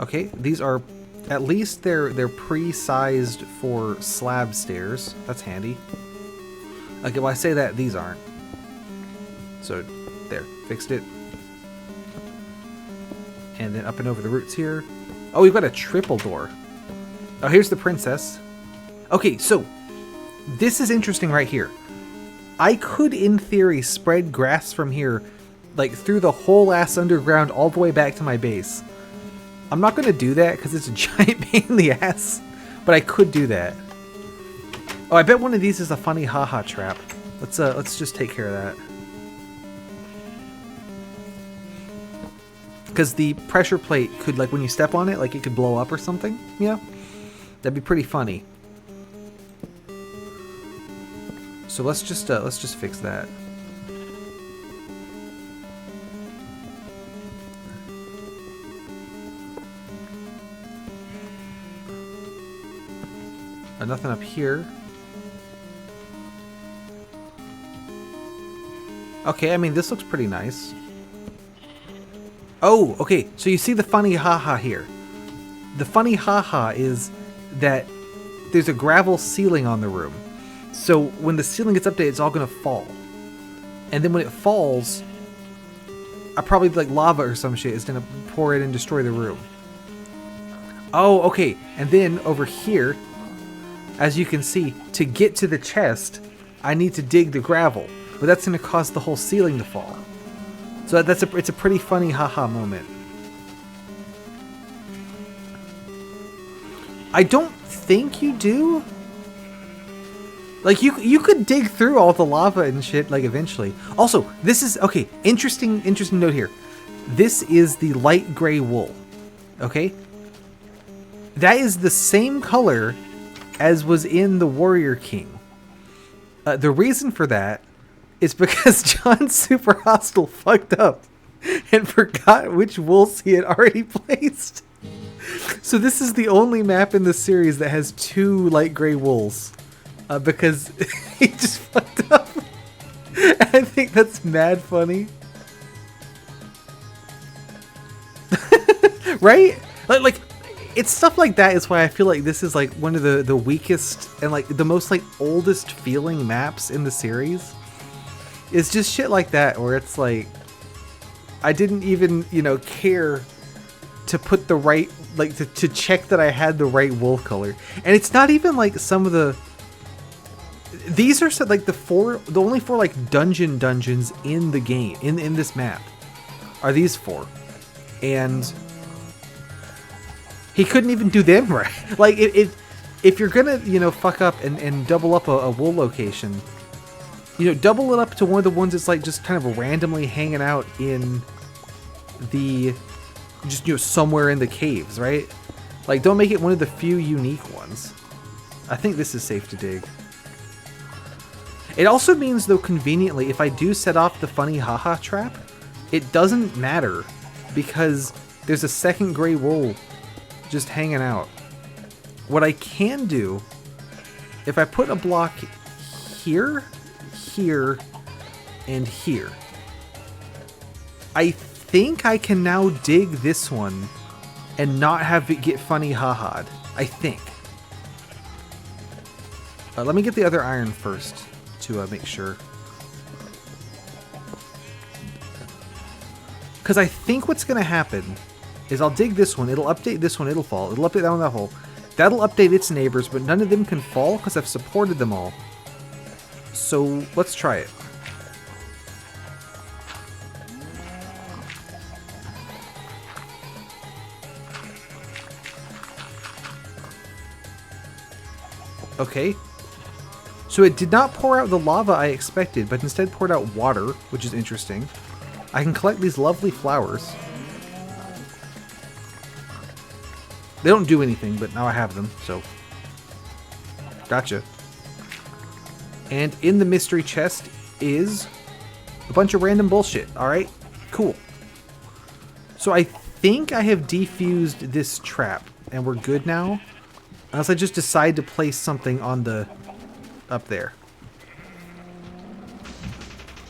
Okay, these are, at least they're pre-sized for slab stairs. That's handy. Okay, well I say that, these aren't. So, there, fixed it. And then up and over the roots here. Oh, we've got a triple door. Oh, here's the princess. Okay, so, this is interesting right here. I could, in theory, spread grass from here, like, through the whole ass underground all the way back to my base. I'm not going to do that because it's a giant pain in the ass, but I could do that. Oh, I bet one of these is a funny haha trap. Let's just take care of that. Because the pressure plate could, like, when you step on it, like, it could blow up or something. Yeah. That'd be pretty funny. So let's just fix that. Nothing up here. Okay, I mean, this looks pretty nice. Oh, okay, so you see the funny haha here. The funny haha is that there's a gravel ceiling on the room. So when the ceiling gets updated, it's all gonna fall. And then when it falls, probably like lava or some shit is gonna pour it and destroy the room. Oh, okay, and then over here, as you can see, to get to the chest, I need to dig the gravel, but that's going to cause the whole ceiling to fall. So it's a pretty funny haha moment. I don't think you do. Like, you could dig through all the lava and shit, like, eventually. Also, this is, okay, interesting note here. This is the light gray wool, okay? That is the same color as was in the Warrior King. The reason for that is because John Super Hostile fucked up and forgot which wools he had already placed. So this is the only map in the series that has 2 light gray wools. Because he just fucked up. I think that's mad funny. Right? Like, it's stuff like that is why I feel like this is like one of the weakest and like the most like oldest feeling maps in the series. It's just shit like that where it's like I didn't even, you know, care to put the right, like to check that I had the right wool color. And it's not even like some of the, these are like the only 4 like dungeons in the game, in this map are these 4. And he couldn't even do them right. Like, if you're gonna, you know, fuck up and double up a wool location, you know, double it up to one of the ones that's like just kind of randomly hanging out in the, just, you know, somewhere in the caves, right? Like, don't make it one of the few unique ones. I think this is safe to dig. It also means, though, conveniently, if I do set off the funny haha trap, it doesn't matter because there's a second gray wool just hanging out. What I can do, if I put a block here, here, and here, I think I can now dig this one and not have it get funny ha-ha'd. I think. Let me get the other iron first to make sure. Because I think what's going to happen is I'll dig this one, it'll update this one, it'll fall, it'll update that one, that hole. That'll update its neighbors, but none of them can fall because I've supported them all. So let's try it. Okay. So it did not pour out the lava I expected, but instead poured out water, which is interesting. I can collect these lovely flowers. They don't do anything, but now I have them, so. Gotcha. And in the mystery chest is a bunch of random bullshit, alright? Cool. So I think I have defused this trap, and we're good now. Unless I just decide to place something on the... up there.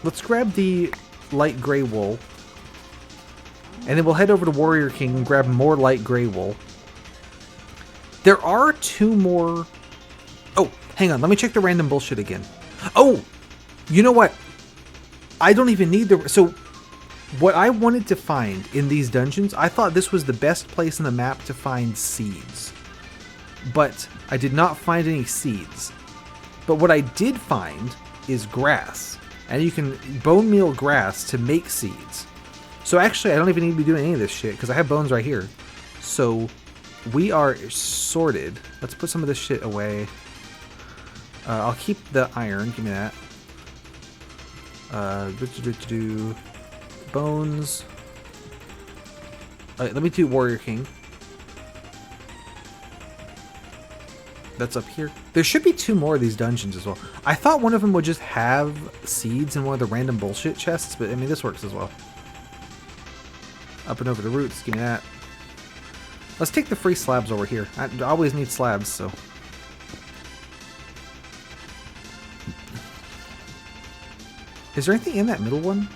Let's grab the light gray wool. And then we'll head over to Warrior King and grab more light gray wool. There are 2 more... Oh, hang on. Let me check the random bullshit again. Oh! You know what? I don't even need the... So, what I wanted to find in these dungeons, I thought this was the best place in the map to find seeds. But I did not find any seeds. But what I did find is grass. And you can bone meal grass to make seeds. So actually, I don't even need to be doing any of this shit, because I have bones right here. So... we are sorted. Let's put some of this shit away. I'll keep the iron. Give me that. Bones. Alright, let me do Warrior King. That's up here. There should be 2 more of these dungeons as well. I thought one of them would just have seeds in one of the random bullshit chests, but I mean, this works as well. Up and over the roots, give me that. Let's take the free slabs over here. I always need slabs, so. Is there anything in that middle one?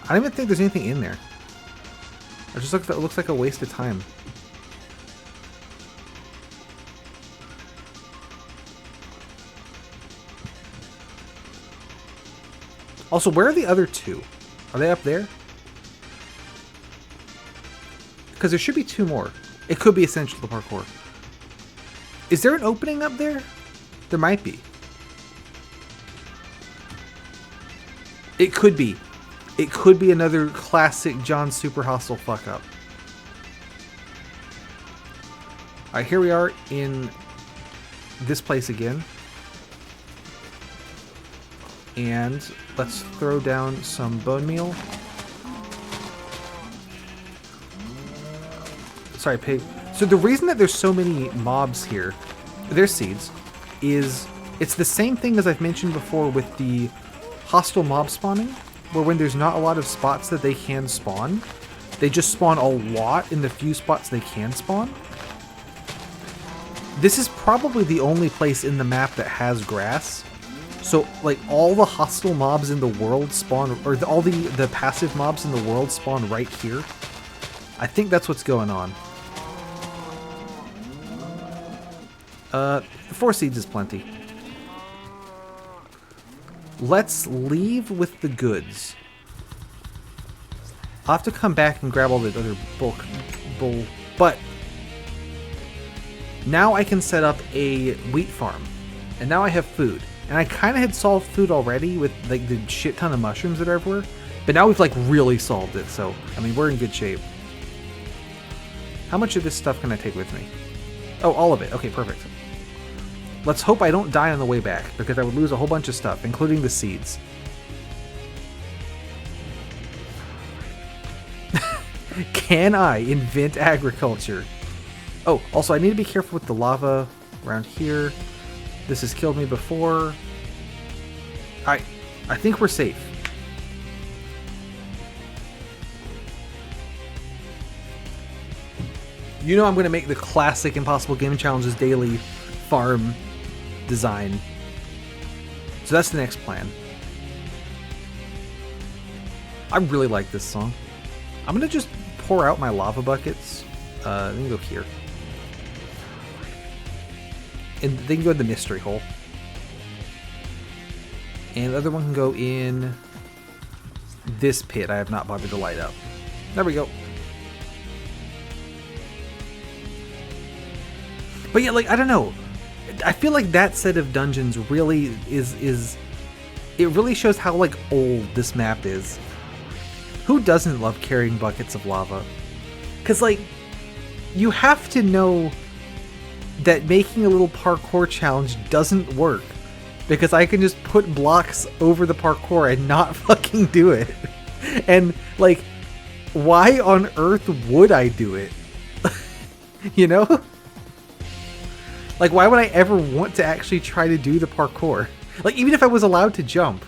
I don't even think there's anything in there. It just looks like a waste of time. Also, where are the other 2? Are they up there? Because there should be 2 more. It could be essential to parkour. Is there an opening up there? There might be. It could be. It could be another classic John Super Hostile fuck up. Alright, here we are in this place again. And let's throw down some bone meal. Sorry, pig. So the reason that there's so many mobs here, there's seeds, is it's the same thing as I've mentioned before with the hostile mob spawning, where when there's not a lot of spots that they can spawn, they just spawn a lot in the few spots they can spawn. This is probably the only place in the map that has grass. So, like, all the hostile mobs in the world spawn, or all the passive mobs in the world spawn right here. I think that's what's going on. 4 seeds is plenty. Let's leave with the goods. I'll have to come back and grab all the other bull, but now I can set up a wheat farm, and now I have food. And I kind of had solved food already with like the shit ton of mushrooms that are everywhere, but now we've like really solved it. So I mean, we're in good shape. How much of this stuff can I take with me? Oh, all of it. Okay, perfect. Let's hope I don't die on the way back, because I would lose a whole bunch of stuff, including the seeds. Can I invent agriculture? Oh, also I need to be careful with the lava around here. This has killed me before. I think we're safe. You know I'm going to make the classic Impossible Game Challenges daily farm design. So that's the next plan. I really like this song. I'm going to just pour out my lava buckets. Let me go here. And they can go in the mystery hole. And the other one can go in this pit I have not bothered to light up. There we go. But yeah, like, I don't know. I feel like that set of dungeons really is it really shows how, like, old this map is. Who doesn't love carrying buckets of lava? Because, like, you have to know that making a little parkour challenge doesn't work, because I can just put blocks over the parkour and not fucking do it. And, like, why on earth would I do it? You know? Like, why would I ever want to actually try to do the parkour? Like, even if I was allowed to jump.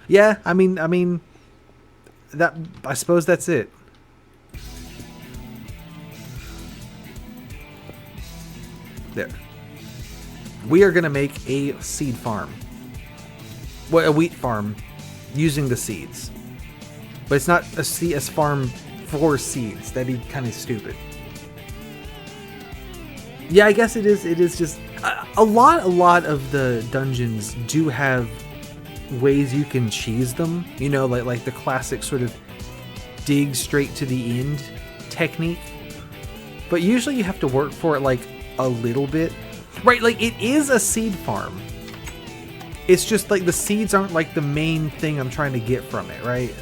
Yeah, I mean, that, I suppose that's it. There. We are going to make a seed farm. Well, a wheat farm using the seeds. But it's not a farm for seeds. That'd be kind of stupid. Yeah, I guess it is. It is just a lot of the dungeons do have ways you can cheese them. You know, like the classic sort of dig straight to the end technique. But usually you have to work for it like a little bit. Right, like it is a seed farm. It's just like the seeds aren't like the main thing I'm trying to get from it, right?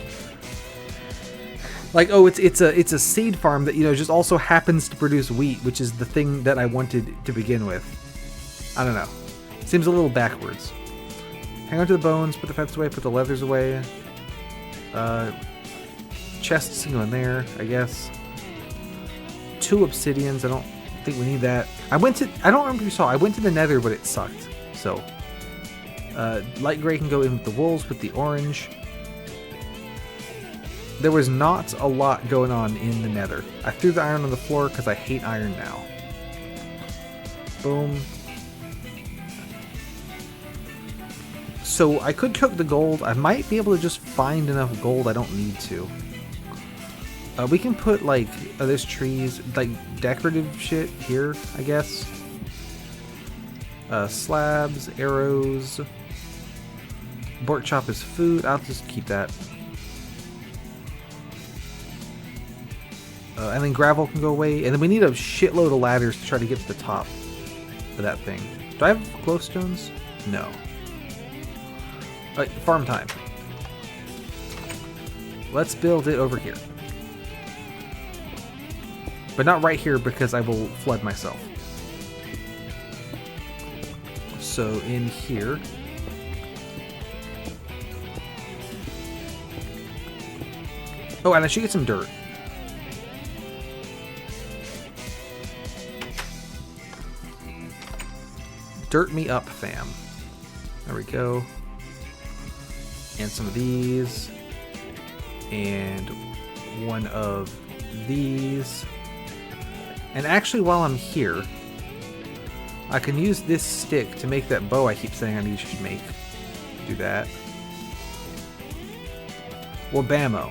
Like, oh, it's a seed farm that, you know, just also happens to produce wheat, which is the thing that I wanted to begin with. I don't know. Seems a little backwards. Hang on to the bones, put the fence away, put the leathers away. Chests can go in there, I guess. 2 obsidians. I don't think we need that. I don't remember if you saw. I went to the Nether, but it sucked. So, light gray can go in with the wolves with the orange. There was not a lot going on in the Nether. I threw the iron on the floor because I hate iron now. Boom. So I could cook the gold. I might be able to just find enough gold. I don't need to. We can put like there's trees, like decorative shit here, I guess. Slabs, arrows. Pork chop is food. I'll just keep that. And then gravel can go away. And then we need a shitload of ladders to try to get to the top of that thing. Do I have glowstones? No. Farm time. Let's build it over here. But not right here because I will flood myself. So in here. Oh, and I should get some dirt. Dirt me up, fam. There we go. And some of these. And one of these. And actually, while I'm here, I can use this stick to make that bow I keep saying I need to make. Do that. Wabamo.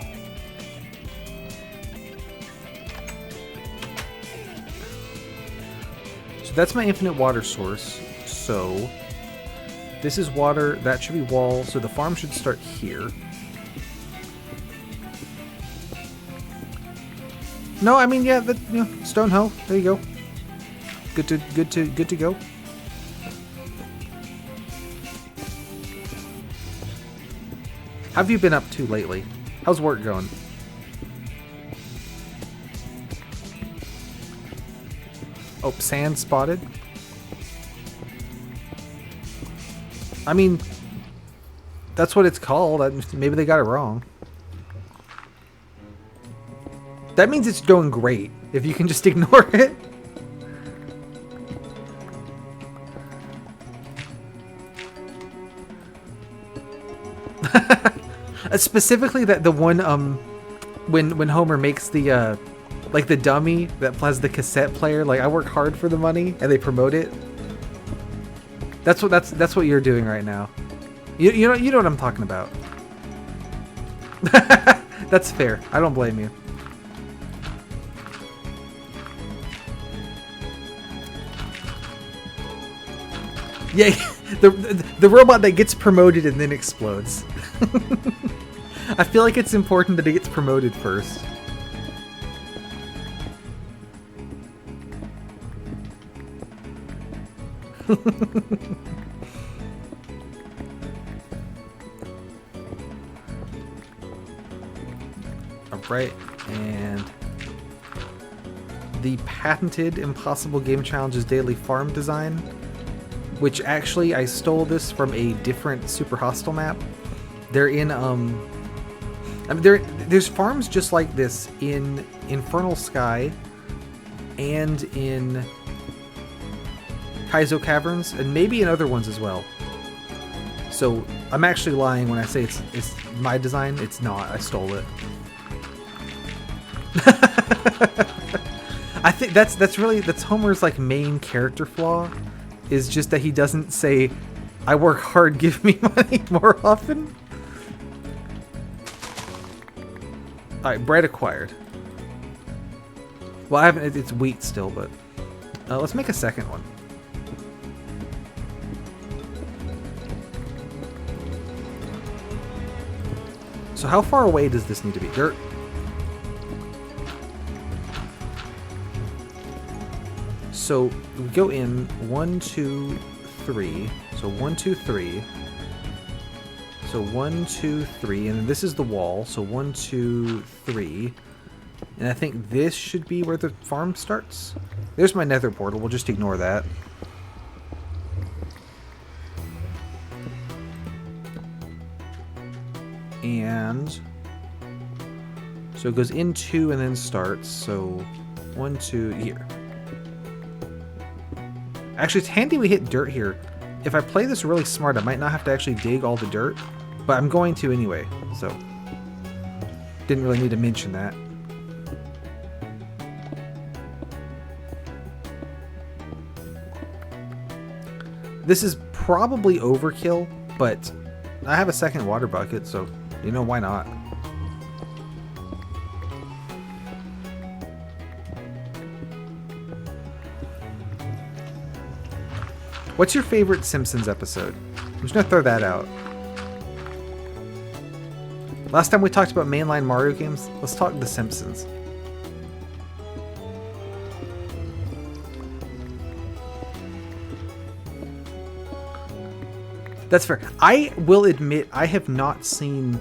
So that's my infinite water source. So this is water, that should be wall, so the farm should start here. No, I mean, yeah, stone hoe. There you go. Good to go. How have you been up to lately? How's work going? Oh, sand spotted. I mean, that's what it's called. Maybe they got it wrong. That means it's going great, if you can just ignore it. Specifically that the one when Homer makes the like the dummy that plays the cassette player, like I work hard for the money and they promote it. That's what you're doing right now. You know what I'm talking about. That's fair. I don't blame you. Yeah, the robot that gets promoted and then explodes. I feel like it's important that it gets promoted first. Alright, and the patented Impossible Game Challenges daily farm design, which actually I stole this from a different Super Hostile map. They're in I mean, there's farms just like this in Infernal Sky and in Kaizo Caverns, and maybe in other ones as well. So I'm actually lying when I say it's my design. It's not. I stole it. I think that's Homer's like main character flaw, is just that he doesn't say, "I work hard, give me money" more often. Alright, bread acquired. Well, I haven't. It's wheat still, but let's make a second one. So how far away does this need to be? Dirt. So we go in 1, 2, 3. So 1, 2, 3. So 1, 2, 3, and then this is the wall. So 1, 2, 3, and I think this should be where the farm starts. There's my nether portal. We'll just ignore that. And So it goes in 2 and then starts. So 1, 2, here. Actually, it's handy we hit dirt here. If I play this really smart, I might not have to actually dig all the dirt, but I'm going to anyway, so didn't really need to mention that. This is probably overkill, but I have a second water bucket, so you know, why not? What's your favorite Simpsons episode? I'm just gonna throw that out. Last time we talked about mainline Mario games, let's talk The Simpsons. That's fair. I will admit I have not seen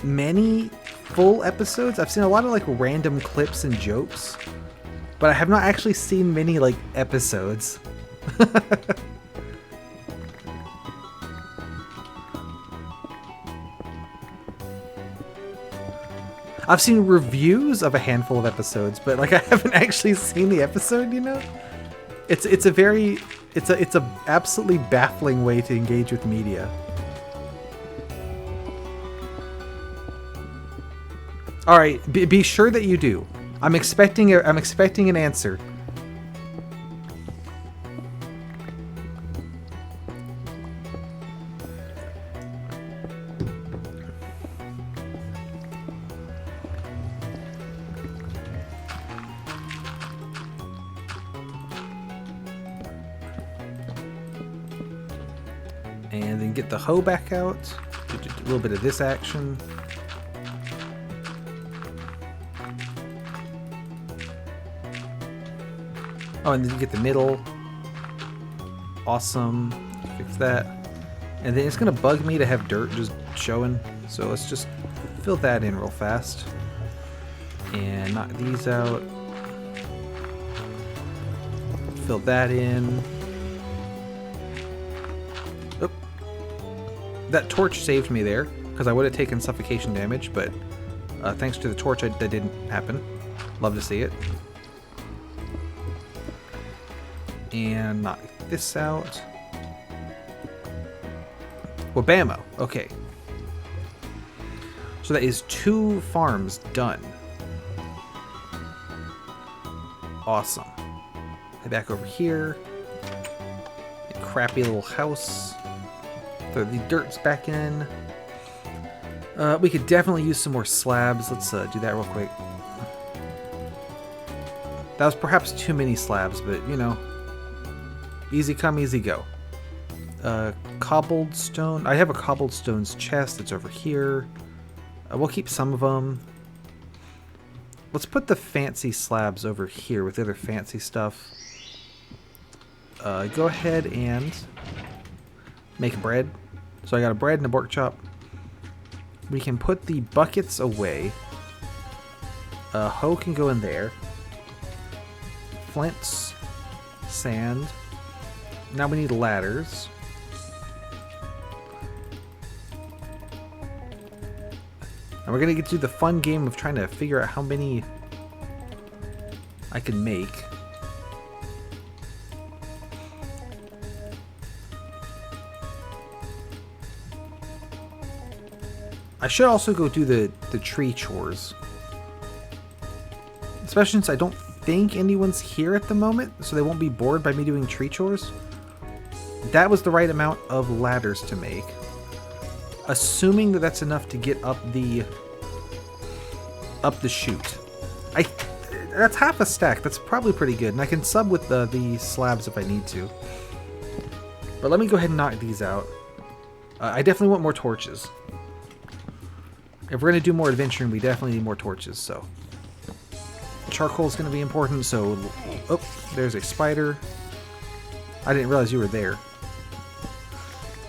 many full episodes. I've seen a lot of like random clips and jokes, but I have not actually seen many like episodes. I've seen reviews of a handful of episodes, but like I haven't actually seen the episode, you know? It's a absolutely baffling way to engage with media. All right, be sure that you do. I'm expecting an answer. And then get the hoe back out. A little bit of this action. Oh, and then you get the middle. Awesome. Fix that. And then it's gonna bug me to have dirt just showing. So let's just fill that in real fast. And knock these out. Fill that in. Oop. That torch saved me there, because I would have taken suffocation damage, but thanks to the torch that didn't happen. Love to see it. And knock this out. Wabamo. Okay. So that is 2 farms done. Awesome. Head back over here. A crappy little house. Throw the dirts back in. We could definitely use some more slabs. Let's do that real quick. That was perhaps too many slabs, but you know. Easy come, easy go. Cobbled stone. I have a cobbled stones chest that's over here. We'll keep some of them. Let's put the fancy slabs over here with the other fancy stuff. Go ahead and make bread. So I got a bread and a pork chop. We can put the buckets away. Hoe can go in there. Flints. Sand. Now we need ladders. And we're gonna get to the fun game of trying to figure out how many I can make. I should also go do the tree chores. Especially since I don't think anyone's here at the moment, so they won't be bored by me doing tree chores. That was the right amount of ladders to make. Assuming that that's enough to get up the chute. That's half a stack. That's probably pretty good. And I can sub with the slabs if I need to. But let me go ahead and knock these out. I definitely want more torches. If we're going to do more adventuring, we definitely need more torches, so. Charcoal is going to be important, so. Oh, there's a spider. I didn't realize you were there.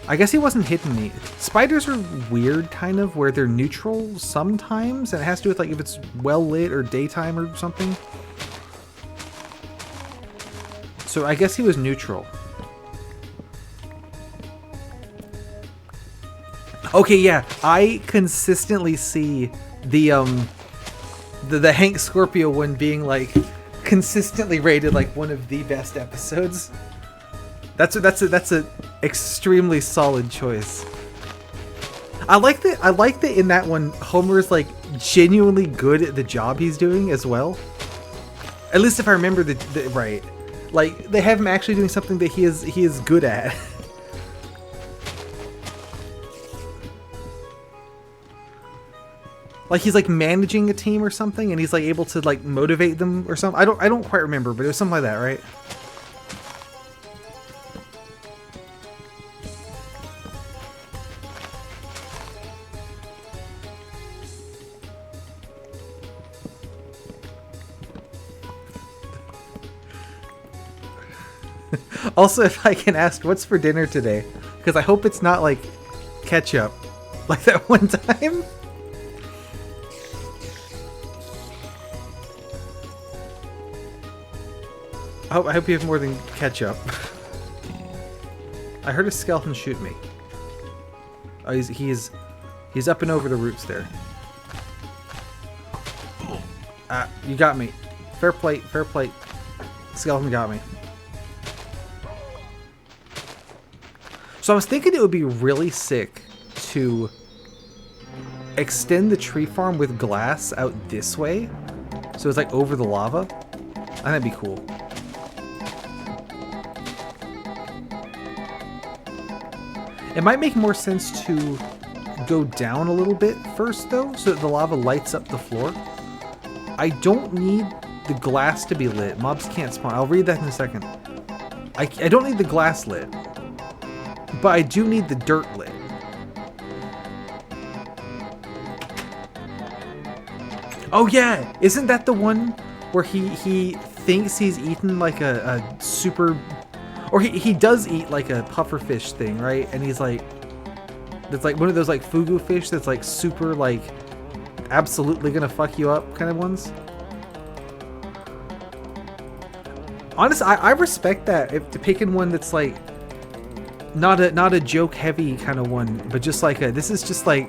I guess he wasn't hitting me. Spiders are weird, kind of, where they're neutral sometimes, and it has to do with like if it's well lit or daytime or something. So I guess he was neutral. Okay, yeah, I consistently see the the Hank Scorpio one being like consistently rated like one of the best episodes. That's a extremely solid choice. I like that in that one Homer's like genuinely good at the job he's doing as well. At least if I remember the right. Like they have him actually doing something that he is good at. Like he's like managing a team or something, and he's like able to like motivate them or something. I don't quite remember, but it was something like that, right? Also, if I can ask, what's for dinner today? Because I hope it's not like ketchup, like that one time. I hope you have more than ketchup. I heard a skeleton shoot me. Oh, he's up and over the roots there. Ah, you got me. Fair plate, fair plate. Skeleton got me. So I was thinking it would be really sick to extend the tree farm with glass out this way. So it's like over the lava. I think that'd be cool. It might make more sense to go down a little bit first though, so that the lava lights up the floor. I don't need the glass to be lit. Mobs can't spawn. I'll read that in a second. I don't need the glass lit. But I do need the dirt lit. Oh yeah! Isn't that the one where he thinks he's eaten like a super... Or he does eat like a pufferfish thing, right? And he's like... That's like one of those like fugu fish that's like super like... absolutely gonna fuck you up kind of ones. Honestly, I respect that. If picking one that's like... Not a joke heavy kind of one, but just like a this is just like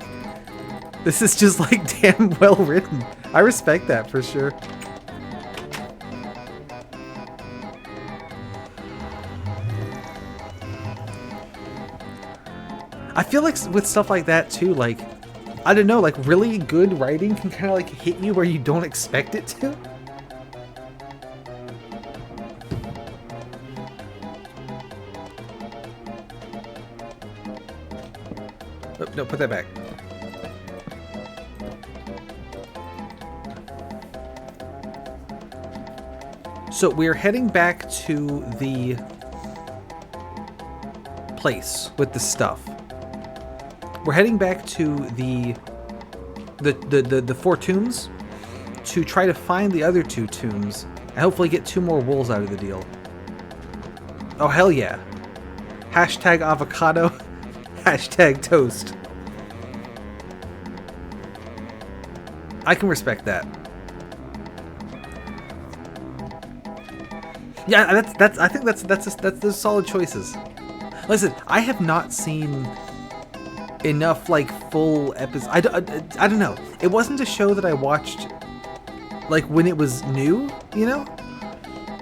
damn well written. I respect that for sure. I feel like with stuff like that too, like I don't know, like really good writing can kind of like hit you where you don't expect it to. No, put that back. So we're heading back to the place with the stuff. We're heading back to the 4 tombs to try to find the other 2 tombs and hopefully get 2 more wolves out of the deal. Oh hell yeah. Hashtag avocado. Hashtag toast. I can respect that. Yeah, that's. I think that's those solid choices. Listen, I have not seen enough like full episodes. I don't know. It wasn't a show that I watched like when it was new, you know.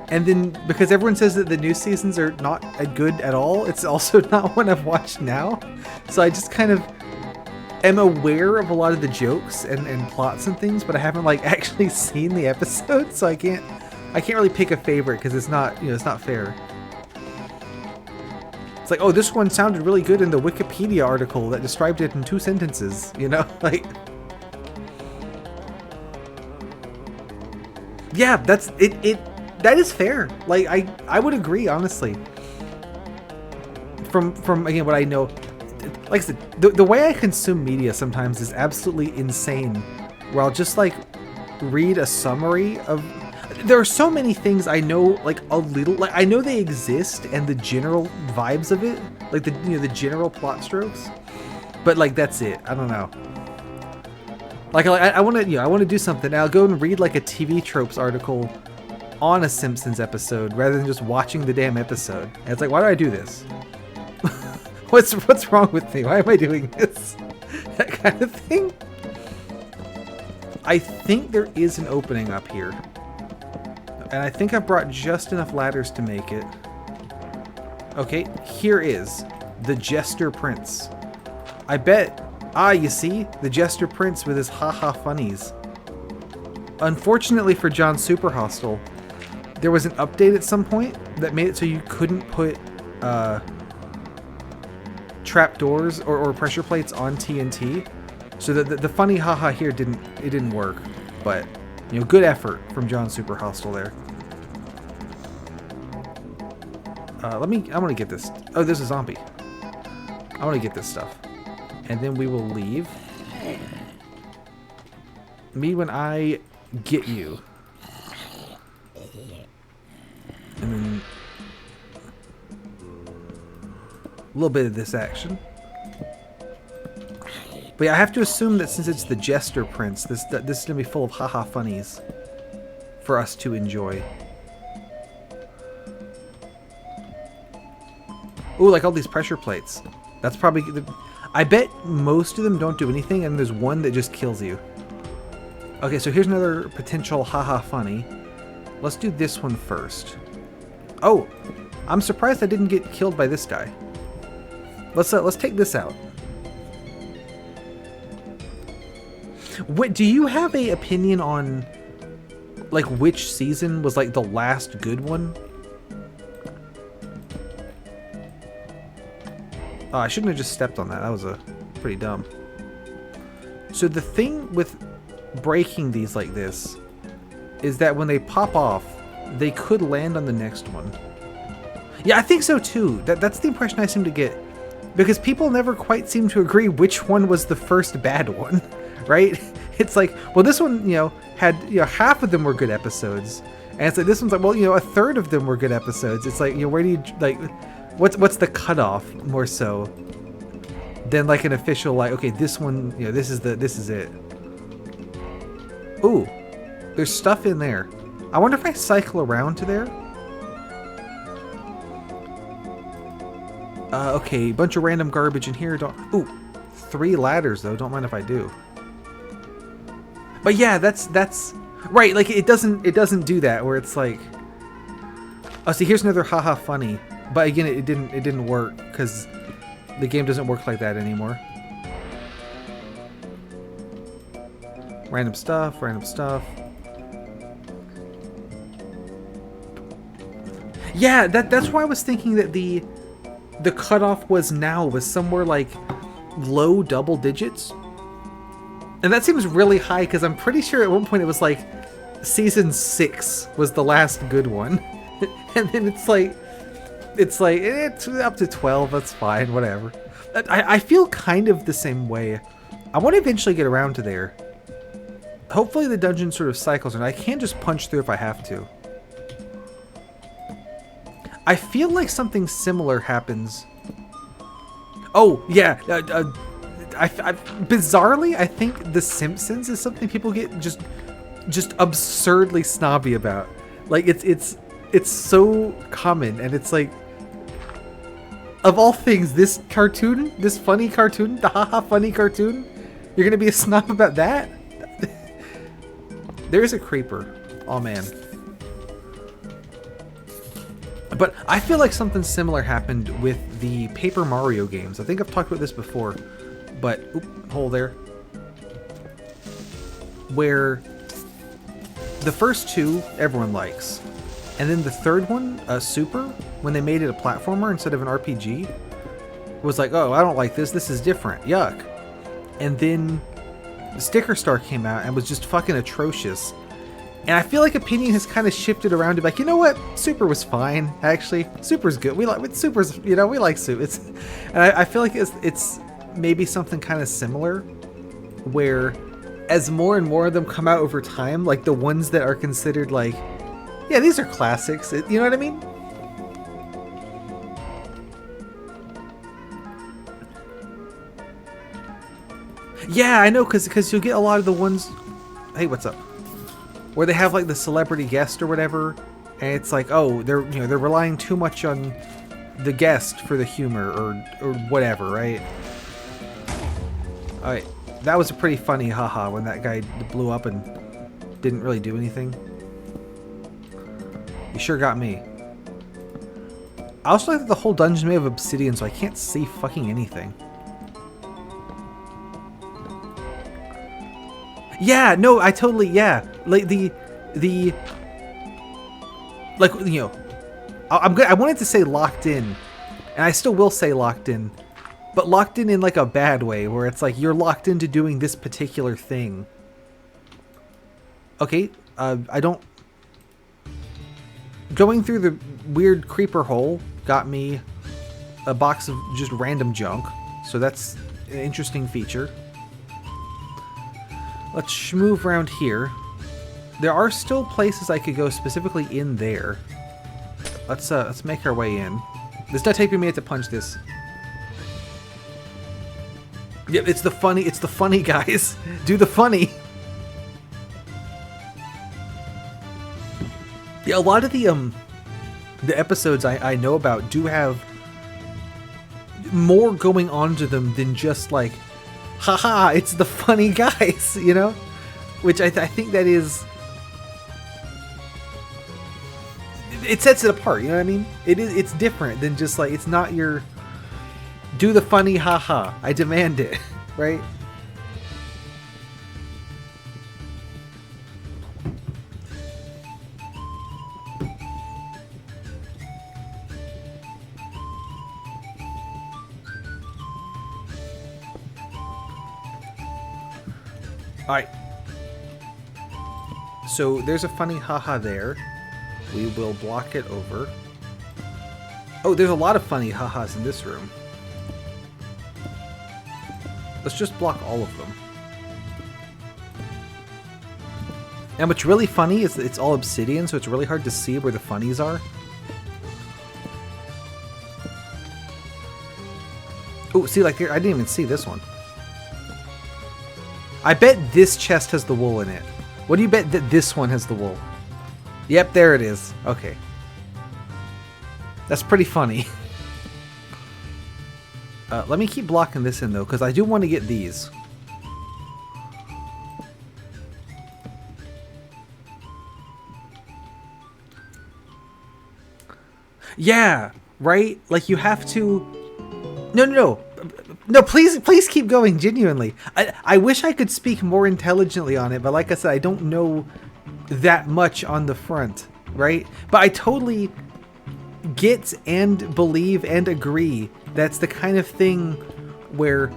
And then because everyone says that the new seasons are not good at all, it's also not one I've watched now. So I just kind of am aware of a lot of the jokes and plots and things, but I haven't like actually seen the episode, so I can't really pick a favorite because it's not, it's not fair. It's like, oh, this one sounded really good in the Wikipedia article that described it in 2 sentences, like. Yeah, that's it. That is fair. Like I would agree, honestly. From again what I know, like I said, the way I consume media sometimes is absolutely insane. Where I'll just like read a summary of. There are so many things I know like a little. Like I know they exist and the general vibes of it, like the general plot strokes. But like that's it. I don't know. Like I want to do something. I'll go and read like a TV tropes article on a Simpsons episode rather than just watching the damn episode. And it's like, why do I do this? What's wrong with me? Why am I doing this? That kind of thing. I think there is an opening up here. And I think I brought just enough ladders to make it. Okay, here is the Jester Prince. I bet... Ah, you see? The Jester Prince with his haha funnies. Unfortunately for John Super Hostile, there was an update at some point that made it so you couldn't put trapdoors or pressure plates on TNT. So the funny haha here didn't work. But, you know, good effort from John Super Hostile there. I want to get this. Oh, there's a zombie. I want to get this stuff. And then we will leave. Me when I get you. And then a little bit of this action. But yeah, I have to assume that since it's the Jester Prince, this is going to be full of haha funnies for us to enjoy. Ooh, like all these pressure plates. That's probably... I bet most of them don't do anything, and there's one that just kills you. Okay, so here's another potential haha funny. Let's do this one first. Oh, I'm surprised I didn't get killed by this guy. Let's take this out. What, do you have a opinion on like which season was like the last good one? Oh, I shouldn't have just stepped on that. That was pretty dumb. So the thing with breaking these like this is that when they pop off, they could land on the next one. Yeah, I think so too. That's the impression I seem to get. Because people never quite seem to agree which one was the first bad one, right? It's like, well, this one, you know, had, you know, half of them were good episodes. And it's like, this one's like, well, you know, a third of them were good episodes. It's like, you know, where do you, like, what's the cutoff more so than like an official, like, okay, this one, you know, this is it. Ooh, there's stuff in there. I wonder if I cycle around to there. Okay, bunch of random garbage in here. Ooh, 3 ladders though. Don't mind if I do. But yeah, that's right. Like it doesn't do that where it's like, oh, see, here's another haha funny. But again, it didn't work because the game doesn't work like that anymore. Random stuff, random stuff. Yeah, that's why I was thinking that the cutoff was somewhere like low double digits. And that seems really high because I'm pretty sure at one point it was like season 6 was the last good one. And then it's up to 12, that's fine, whatever. I feel kind of the same way. I want to eventually get around to there. Hopefully the dungeon sort of cycles and I can just punch through if I have to. I feel like something similar happens. Oh, yeah. Bizarrely, I think The Simpsons is something people get just absurdly snobby about. Like, it's so common, and it's like, of all things, this cartoon, this funny cartoon, the haha funny cartoon, you're gonna be a snob about that? There's a creeper. Oh, man. But I feel like something similar happened with the Paper Mario games. I think I've talked about this before, but oop, hole there. Where the first 2 everyone likes, and then the third one, Super, when they made it a platformer instead of an RPG, was like, oh, I don't like this. This is different. Yuck. And then Sticker Star came out and was just fucking atrocious. And I feel like opinion has kind of shifted around to like, you know what? Super was fine, actually. Super's good. We like Super's, you know, we like Super. And I feel like it's maybe something kind of similar, where as more and more of them come out over time, like the ones that are considered like, yeah, these are classics. You know what I mean? Yeah, I know, because you'll get a lot of the ones. Hey, what's up? Where they have like the celebrity guest or whatever, and it's like, oh, they're relying too much on the guest for the humor or whatever, right? All right, That was a pretty funny haha when that guy blew up and didn't really do anything. You sure got me. I also like that the whole dungeon's made of obsidian, so I can't see fucking anything. Yeah, no, I totally, yeah. Like like, you know, I wanted to say locked in, and I still will say locked in, but locked in like a bad way, where it's like you're locked into doing this particular thing. Okay, I don't... Going through the weird creeper hole got me a box of just random junk, so that's an interesting feature. Let's move around here. There are still places I could go specifically in there. Let's make our way in. This not taking me to punch this. Yep, it's the funny guys. Do the funny. Yeah, a lot of the episodes I know about do have more going on to them than just like, haha, it's the funny guys, you know? Which I think that is... It sets it apart, you know what I mean? It's different than just like, it's not your... Do the funny haha, I demand it, right? Alright. So there's a funny haha there. We will block it over. Oh, there's a lot of funny ha-has in this room. Let's just block all of them. And what's really funny is that it's all obsidian, so it's really hard to see where the funnies are. Oh, see, like here, I didn't even see this one. I bet this chest has the wool in it. What do you bet that this one has the wool? Yep, there it is. Okay. That's pretty funny. Let me keep blocking this in, though, because I do want to get these. Yeah, right? Like, you have to... No, please keep going, genuinely. I wish I could speak more intelligently on it, but like I said, I don't know that much on the front, right? But I totally get and believe and agree that's the kind of thing where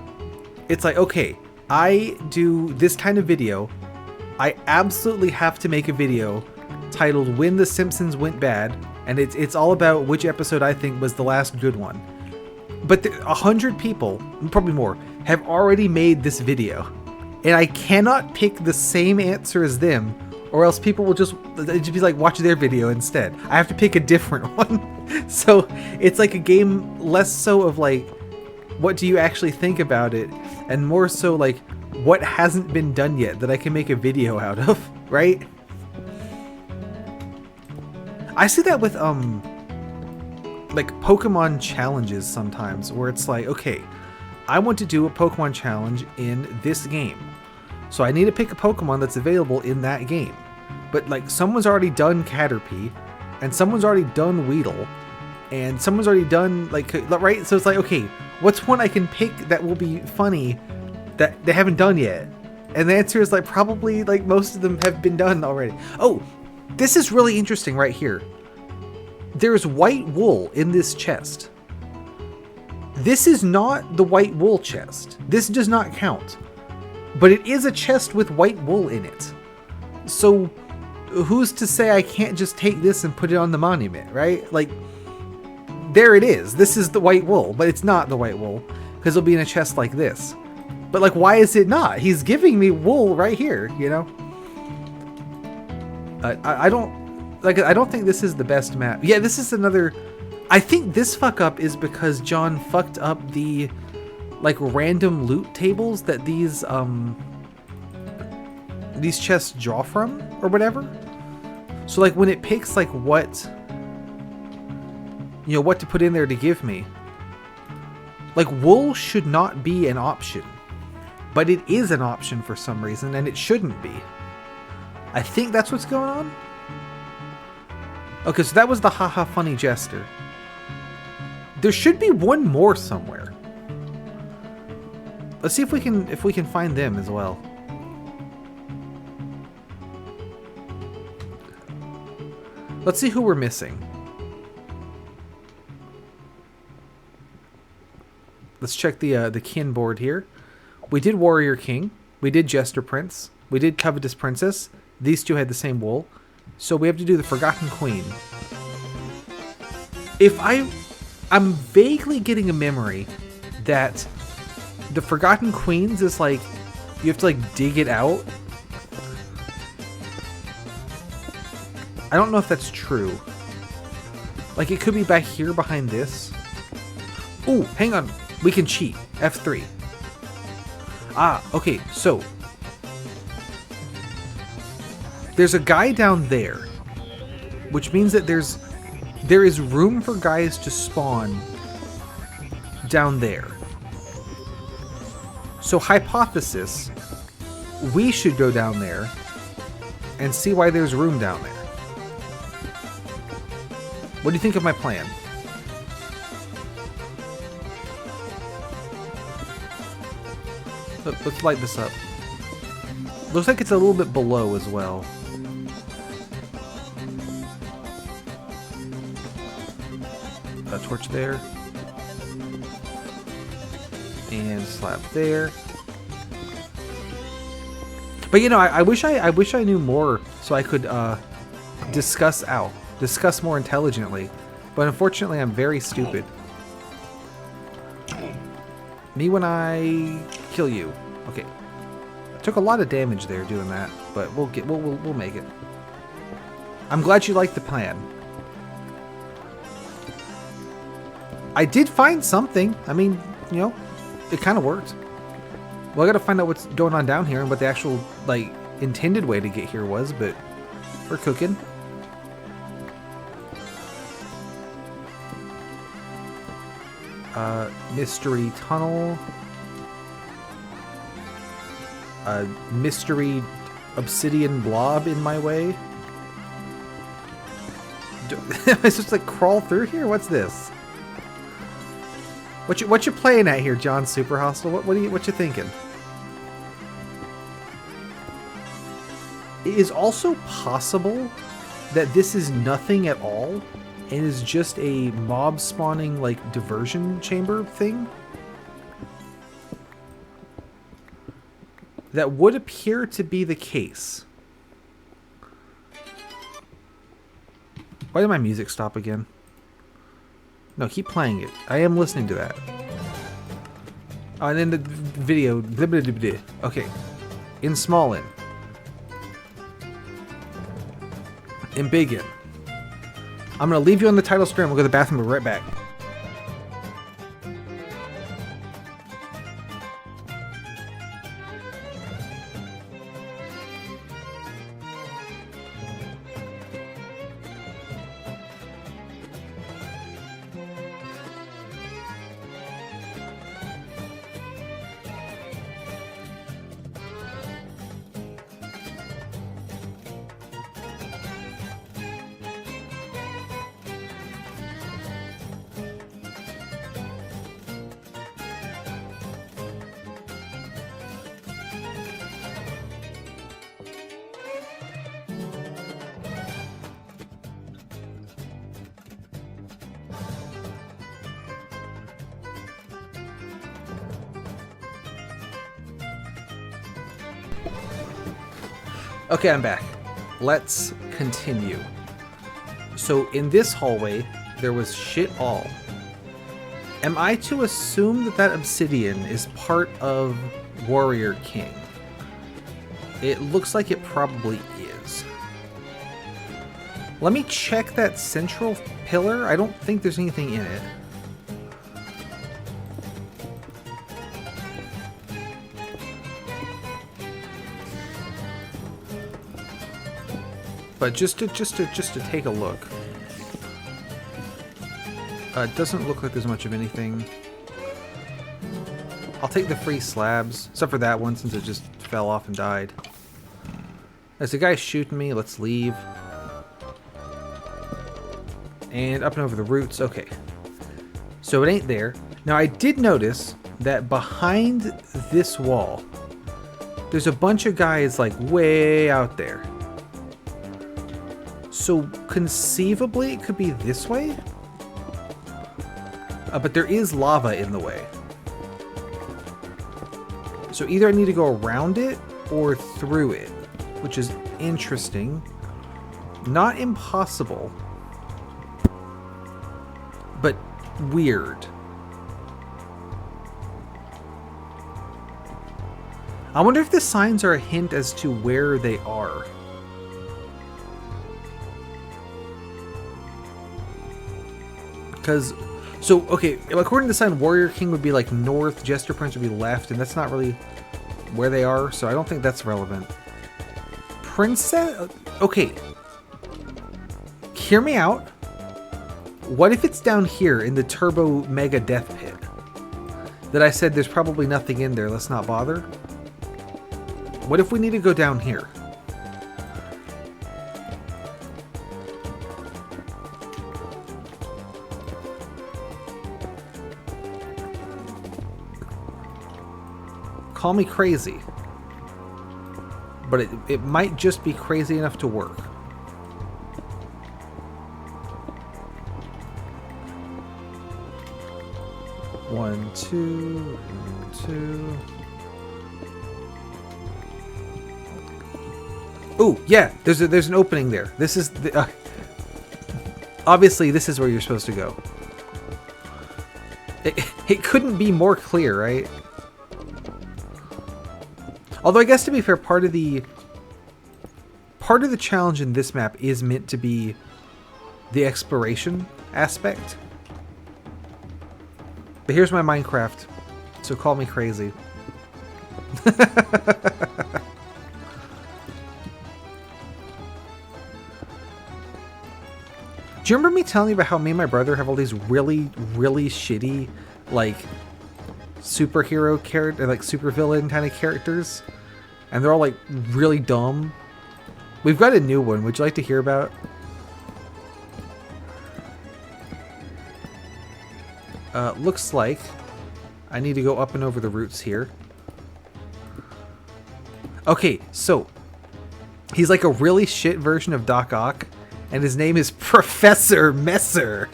it's like, okay, I do this kind of video. I absolutely have to make a video titled When the Simpsons Went Bad, and it's all about which episode I think was the last good one. But 100 people, probably more, have already made this video, and I cannot pick the same answer as them, or else people will just be like, watch their video instead. I have to pick a different one. So it's like a game less so of like, what do you actually think about it, and more so like, what hasn't been done yet that I can make a video out of, right? I see that with like Pokemon challenges sometimes, where it's like, okay, I want to do a Pokemon challenge in this game, so I need to pick a Pokemon that's available in that game. But like, someone's already done Caterpie, and someone's already done Weedle, and someone's already done like, right? So it's like, okay, what's one I can pick that will be funny that they haven't done yet? And the answer is like, probably like most of them have been done already. Oh, this is really interesting right here. There's white wool in this chest. This is not the white wool chest. This does not count. But it is a chest with white wool in it. So who's to say I can't just take this and put it on the monument, right? Like, there it is. This is the white wool, but it's not the white wool because it'll be in a chest like this. But like, why is it not? He's giving me wool right here, you know? I don't think this is the best map. Yeah, this is another... I think this fuck up is because John fucked up the like random loot tables that these chests draw from or whatever. So like when it picks like what, you know, what to put in there to give me, like wool should not be an option. but it is an option for some reason, and it shouldn't be. I think that's what's going on. Okay, so that was the haha funny jester. There should be one more somewhere. Let's see if we can find them as well. Let's see who we're missing. Let's check the kin board here. We did Warrior King. We did Jester Prince. We did Covetous Princess. These two had the same wool. So we have to do the Forgotten Queen. I'm vaguely getting a memory that the Forgotten Queens is like, you have to like dig it out. I don't know if that's true. Like it could be back here behind this. Ooh, hang on. We can cheat. F3. Ah, okay, so there's a guy down there, which means that there is room for guys to spawn down there. So hypothesis, we should go down there and see why there's room down there. What do you think of my plan? Let's light this up. Looks like it's a little bit below as well. A torch there. And slap there. But you know, I wish I knew more so I could discuss more intelligently. But unfortunately, I'm very stupid. Me when I kill you. Okay. Took a lot of damage there doing that, but we'll make it. I'm glad you liked the plan. I did find something. I mean, you know, it kind of worked. Well, I gotta find out what's going on down here and what the actual, like, intended way to get here was, but we're cooking. Mystery tunnel. A mystery obsidian blob in my way. Am I supposed to like crawl through here? What's this? What you playing at here, John Super Hostile? What you thinking? It is also possible that this is nothing at all and is just a mob spawning like diversion chamber thing. That would appear to be the case. Why did my music stop again? No, keep playing it. I am listening to that. Oh, and then the video. Blah, blah, blah, blah. Okay. In small in. In big in. I'm going to leave you on the title screen. We'll go to the bathroom. We'll be right back. Okay, I'm back. Let's continue. So in this hallway, there was shit all. Am I to assume that that obsidian is part of Warrior King? It looks like it probably is. Let me check that central pillar. I don't think there's anything in it. But just to take a look. It doesn't look like there's much of anything. I'll take the free slabs, except for that one since it just fell off and died. There's a guy shooting me. Let's leave. And up and over the roots. Okay. So it ain't there. Now I did notice that behind this wall, there's a bunch of guys like way out there. So conceivably it could be this way? But there is lava in the way. So either I need to go around it or through it, which is interesting. Not impossible, but weird. I wonder if the signs are a hint as to where they are. Because, so, okay, according to the sign, Warrior King would be like north, Jester Prince would be left, and that's not really where they are, so I don't think that's relevant. Princess? Okay. Hear me out. What if it's down here in the Turbo Mega Death Pit? That I said there's probably nothing in there, let's not bother? What if we need to go down here? Call me crazy, but it might just be crazy enough to work. One, two. Ooh, yeah, there's an opening there. This is the, obviously this is where you're supposed to go. It couldn't be more clear, right? Although I guess to be fair, part of the challenge in this map is meant to be the exploration aspect. But here's my Minecraft, so call me crazy. Do you remember me telling you about how me and my brother have all these really, really shitty, like, superhero character, like supervillain kind of characters? And they're all like really dumb. We've got a new one. Would you like to hear about? Looks like I need to go up and over the roots here. Okay, so he's like a really shit version of Doc Ock, and his name is Professor Messer.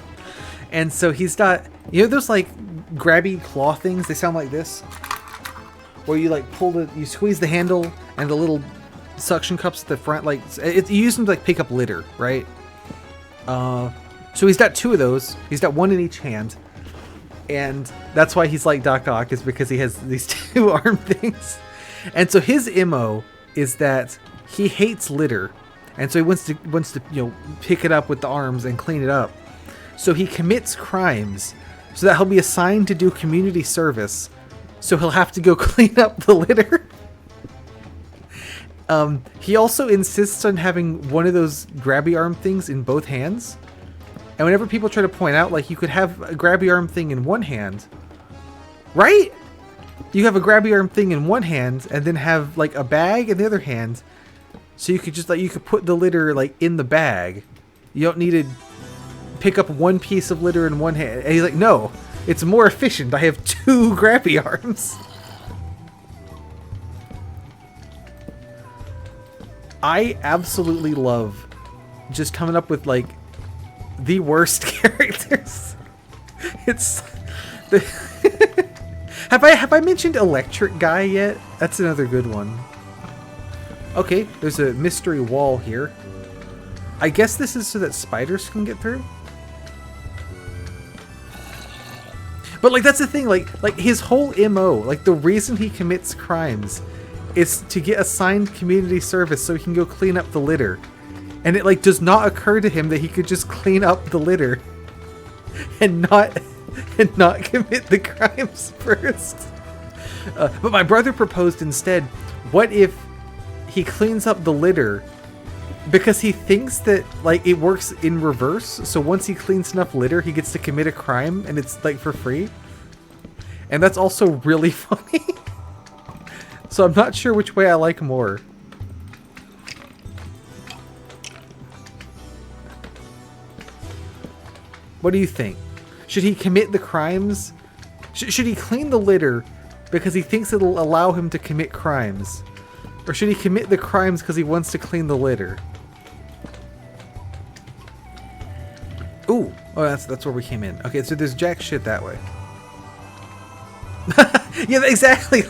And so he's got, you know those like grabby claw things? They sound like this. Where you like you squeeze the handle and the little suction cups at the front, like you use them to like pick up litter, right? So he's got two of those. He's got one in each hand, and that's why he's like Doc Ock, is because he has these two arm things. And so his MO is that he hates litter, and so he wants to you know, pick it up with the arms and clean it up. So he commits crimes so that he'll be assigned to do community service. So he'll have to go clean up the litter. He also insists on having one of those grabby arm things in both hands. And whenever people try to point out, like, you could have a grabby arm thing in one hand, right? You have a grabby arm thing in one hand and then have like a bag in the other hand. So you could just like, you could put the litter like in the bag. You don't need to pick up one piece of litter in one hand. And he's like, no, it's more efficient. I have two grabby arms. I absolutely love just coming up with like the worst characters. It's the have I mentioned Electric Guy yet? That's another good one. Okay, there's a mystery wall here. I guess this is so that spiders can get through. But like, that's the thing, like his whole MO, like the reason he commits crimes is to get assigned community service so he can go clean up the litter. And it like does not occur to him that he could just clean up the litter and not commit the crimes first. But my brother proposed instead, what if he cleans up the litter because he thinks that like it works in reverse, so once he cleans enough litter he gets to commit a crime and it's like for free. And that's also really funny. So I'm not sure which way I like more. What do you think? Should he commit the crimes? Should he clean the litter because he thinks it'll allow him to commit crimes? Or should he commit the crimes because he wants to clean the litter? Ooh. Oh, that's where we came in. Okay, so there's jack shit that way. Yeah, exactly.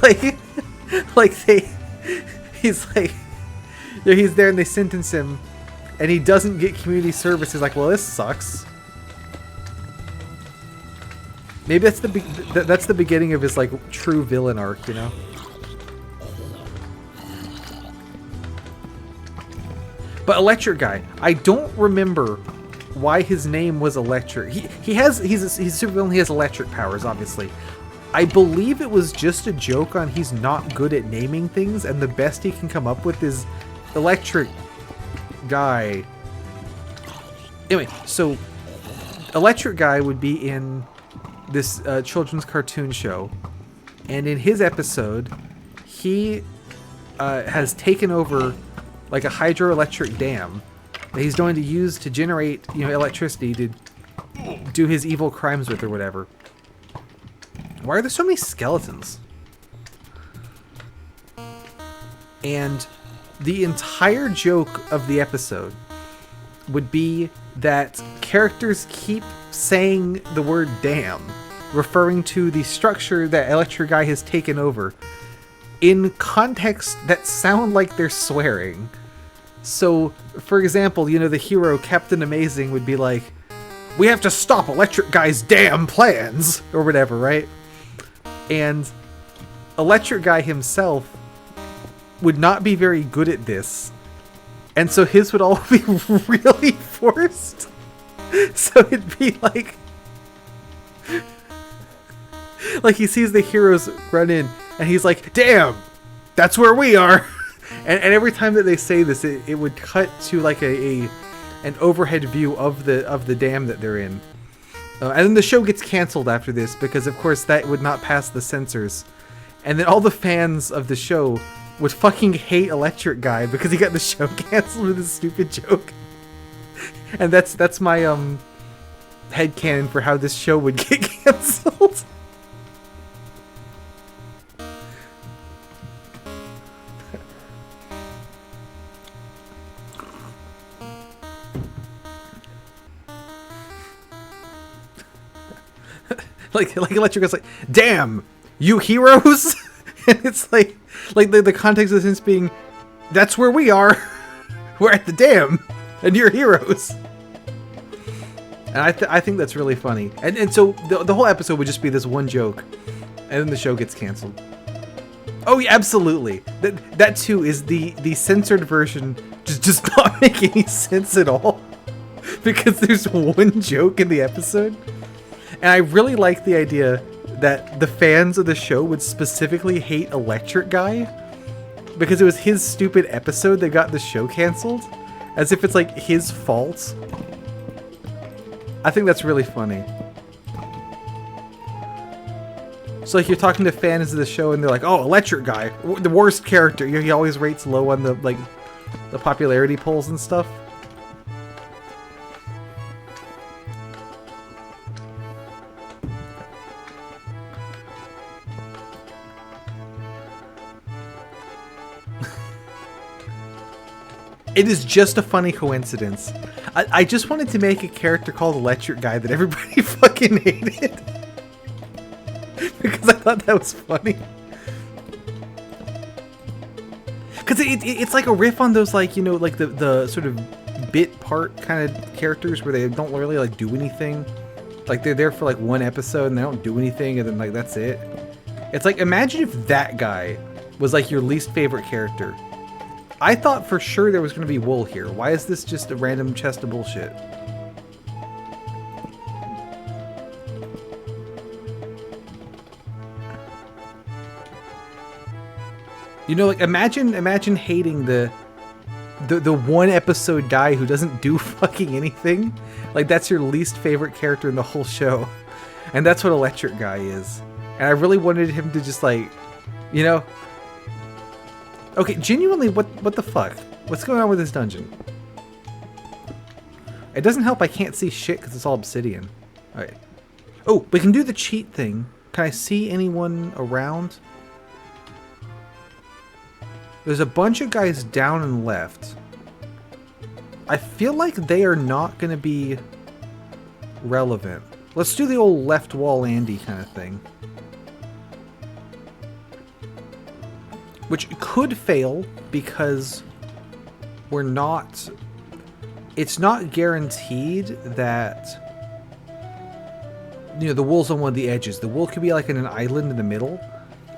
He's like, you know, he's there and they sentence him, and he doesn't get community service. He's like, well, this sucks. Maybe that's the beginning of his like true villain arc, you know. But Electric Guy, I don't remember why his name was Electric. He's super villain. He has electric powers, obviously. I believe it was just a joke on he's not good at naming things, and the best he can come up with is Electric Guy. Anyway, so Electric Guy would be in this children's cartoon show, and in his episode, he has taken over like a hydroelectric dam that he's going to use to generate, you know, electricity to do his evil crimes with or whatever. Why are there so many skeletons? And the entire joke of the episode would be that characters keep saying the word damn, referring to the structure that Electric Guy has taken over, in context that sound like they're swearing. So, for example, you know, the hero Captain Amazing would be like, we have to stop Electric Guy's damn plans, or whatever, right? And Electric Guy himself would not be very good at this. And so his would all be really forced. So it'd be like he sees the heroes run in and he's like, damn, that's where we are. And every time that they say this, it would cut to like an overhead view of the dam that they're in. And then the show gets canceled after this because, of course, that would not pass the censors. And then all the fans of the show would fucking hate Electric Guy because he got the show canceled with this stupid joke. And that's my headcanon for how this show would get canceled. like Electric Guy's like, damn, you heroes. And it's like the context of this being, that's where we are. We're at the dam, and you're heroes. And I think that's really funny. And so the whole episode would just be this one joke, and then the show gets canceled. Oh yeah, absolutely. That too is the censored version. Just does not make any sense at all because there's one joke in the episode. And I really like the idea that the fans of the show would specifically hate Electric Guy because it was his stupid episode that got the show canceled, as if it's like his fault. I think that's really funny. So like you're talking to fans of the show and they're like, oh, Electric Guy, the worst character. You know, he always rates low on the popularity polls and stuff. It is just a funny coincidence. I just wanted to make a character called Electric Guy that everybody fucking hated. Because I thought that was funny. Because it's like a riff on those, like, you know, like the sort of bit part kind of characters where they don't really like do anything. Like they're there for like one episode and they don't do anything and then like that's it. It's like, imagine if that guy was like your least favorite character. I thought for sure there was going to be wool here. Why is this just a random chest of bullshit? You know, like imagine hating the one episode guy who doesn't do fucking anything. Like that's your least favorite character in the whole show. And that's what Electric Guy is. And I really wanted him to just like, you know. Okay, genuinely, what the fuck? What's going on with this dungeon? It doesn't help I can't see shit because it's all obsidian. Alright. Oh, we can do the cheat thing. Can I see anyone around? There's a bunch of guys down and left. I feel like they are not going to be relevant. Let's do the old left wall Andy kind of thing. Which could fail because we're not... It's not guaranteed that, you know, the wool's on one of the edges. The wool could be like in an island in the middle,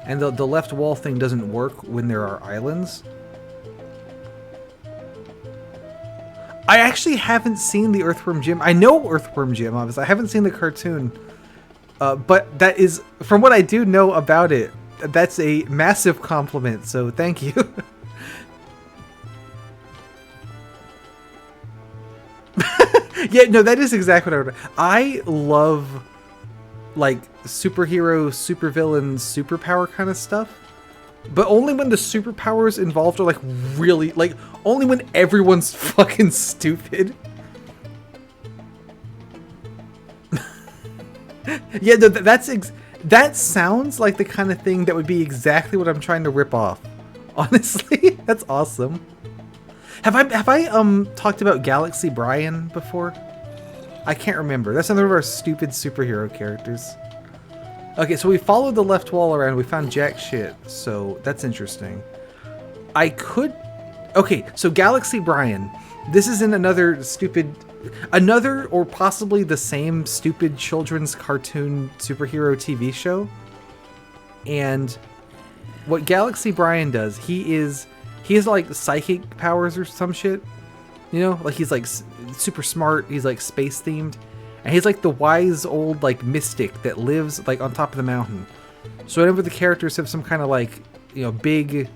and the left wall thing doesn't work when there are islands. I actually haven't seen the Earthworm Jim. I know Earthworm Jim, obviously. I haven't seen the cartoon, but that is, from what I do know about it, that's a massive compliment, so thank you. Yeah, no, that is exactly what I would. I love, like, superhero, supervillain, superpower kind of stuff. But only when the superpowers involved are, like, really... Like, only when everyone's fucking stupid. Yeah, no, that sounds like the kind of thing that would be exactly what I'm trying to rip off. Honestly, that's awesome. Have I talked about Galaxy Brian before? I can't remember. That's another of our stupid superhero characters. Okay, so we followed the left wall around. We found jack shit, so that's interesting. I could... Okay, so Galaxy Brian. This is in another stupid... Another, or possibly the same stupid children's cartoon superhero TV show. And what Galaxy Brian does, he has like psychic powers or some shit. You know, like he's like super smart. He's like space themed, and he's like the wise old like mystic that lives like on top of the mountain. So whenever the characters have some kind of like, you know, big,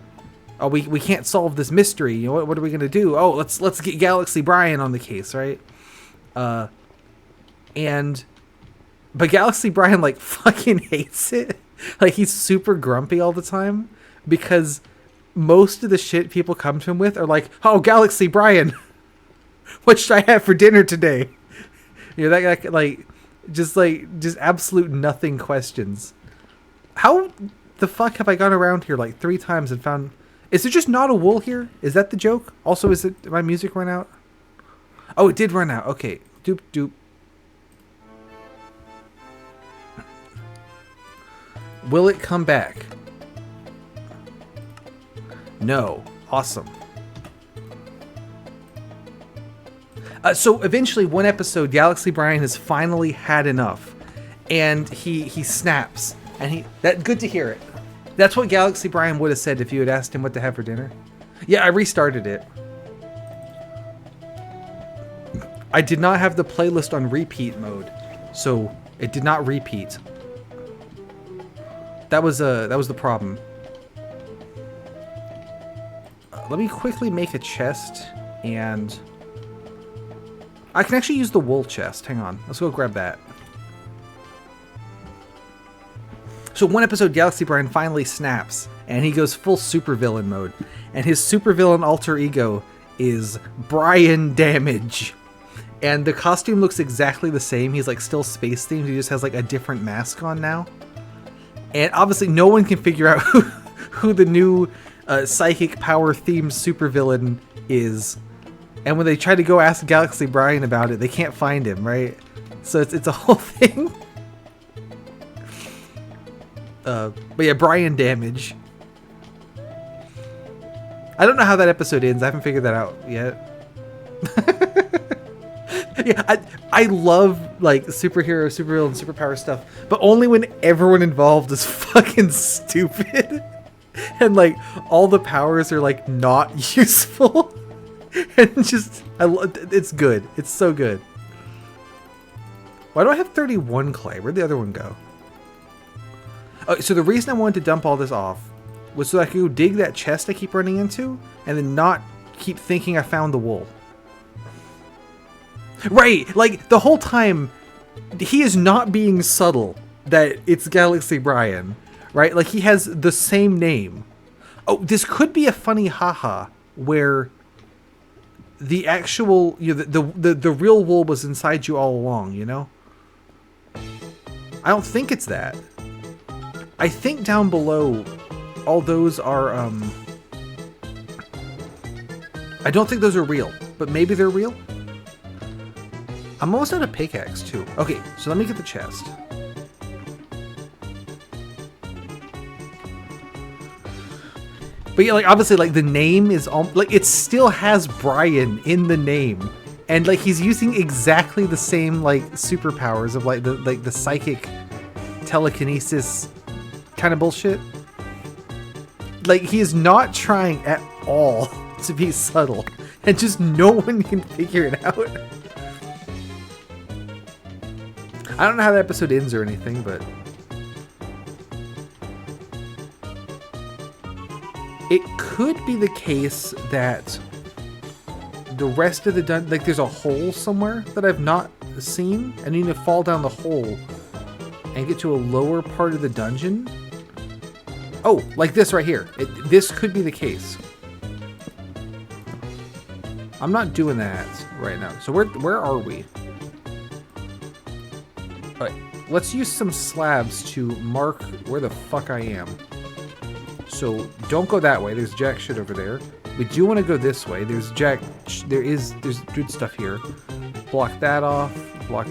oh, we can't solve this mystery. You know, what are we gonna do? Oh, let's get Galaxy Brian on the case, right? But Galaxy Brian like fucking hates it. Like he's super grumpy all the time because most of the shit people come to him with are like, oh, Galaxy Brian, what should I have for dinner today? You know, that guy, just absolute nothing questions. How the fuck have I gone around here like 3 times and found... Is there just not a wool here? Is that the joke? Also, did my music run out? Oh, it did run out. Okay. Doop doop. Will it come back? No. Awesome. So eventually, one episode, Galaxy Brian has finally had enough, and he snaps, and good to hear it. That's what Galaxy Brian would have said if you had asked him what to have for dinner. Yeah, I restarted it. I did not have the playlist on repeat mode, so it did not repeat. That was the problem. Let me quickly make a chest, and I can actually use the wool chest. Hang on, let's go grab that. So one episode, Galaxy Brian finally snaps, and he goes full supervillain mode, and his supervillain alter ego is Brian Damage. And the costume looks exactly the same. He's like still space themed. He just has like a different mask on now. And obviously no one can figure out who the new psychic power themed supervillain is. And when they try to go ask Galaxy Brian about it, they can't find him, right? So it's a whole thing. But yeah, Brian Damage. I don't know how that episode ends. I haven't figured that out yet. Yeah, I love like superhero, supervillain, superpower stuff, but only when everyone involved is fucking stupid. And like all the powers are like not useful. And just it's good. It's so good. Why do I have 31 clay? Where'd the other one go? Oh, so the reason I wanted to dump all this off was so I could go dig that chest I keep running into and then not keep thinking I found the wool. Right, like the whole time he is not being subtle that it's Galaxy Brian, right? Like he has the same name. Oh, this could be a funny haha where the actual, you know, the real wool was inside you all along, you know? I don't think it's that. I think down below, all those are, I don't think those are real, but maybe they're real? I'm almost out of pickaxe, too. Okay, so let me get the chest. But yeah, like, obviously, like, the name is, like, it still has Brian in the name. And, like, he's using exactly the same, like, superpowers of, like, the psychic telekinesis kind of bullshit. Like, he is not trying at all to be subtle. And just no one can figure it out. I don't know how the episode ends or anything, but... it could be the case that the rest of the dungeon, like there's a hole somewhere that I've not seen, and you need to fall down the hole and get to a lower part of the dungeon. Oh, like this right here. This could be the case. I'm not doing that right now. So where are we? All right, let's use some slabs to mark where the fuck I am. So don't go that way. There's jack shit over there. We do want to go this way. There's good stuff here. Block that off. Block.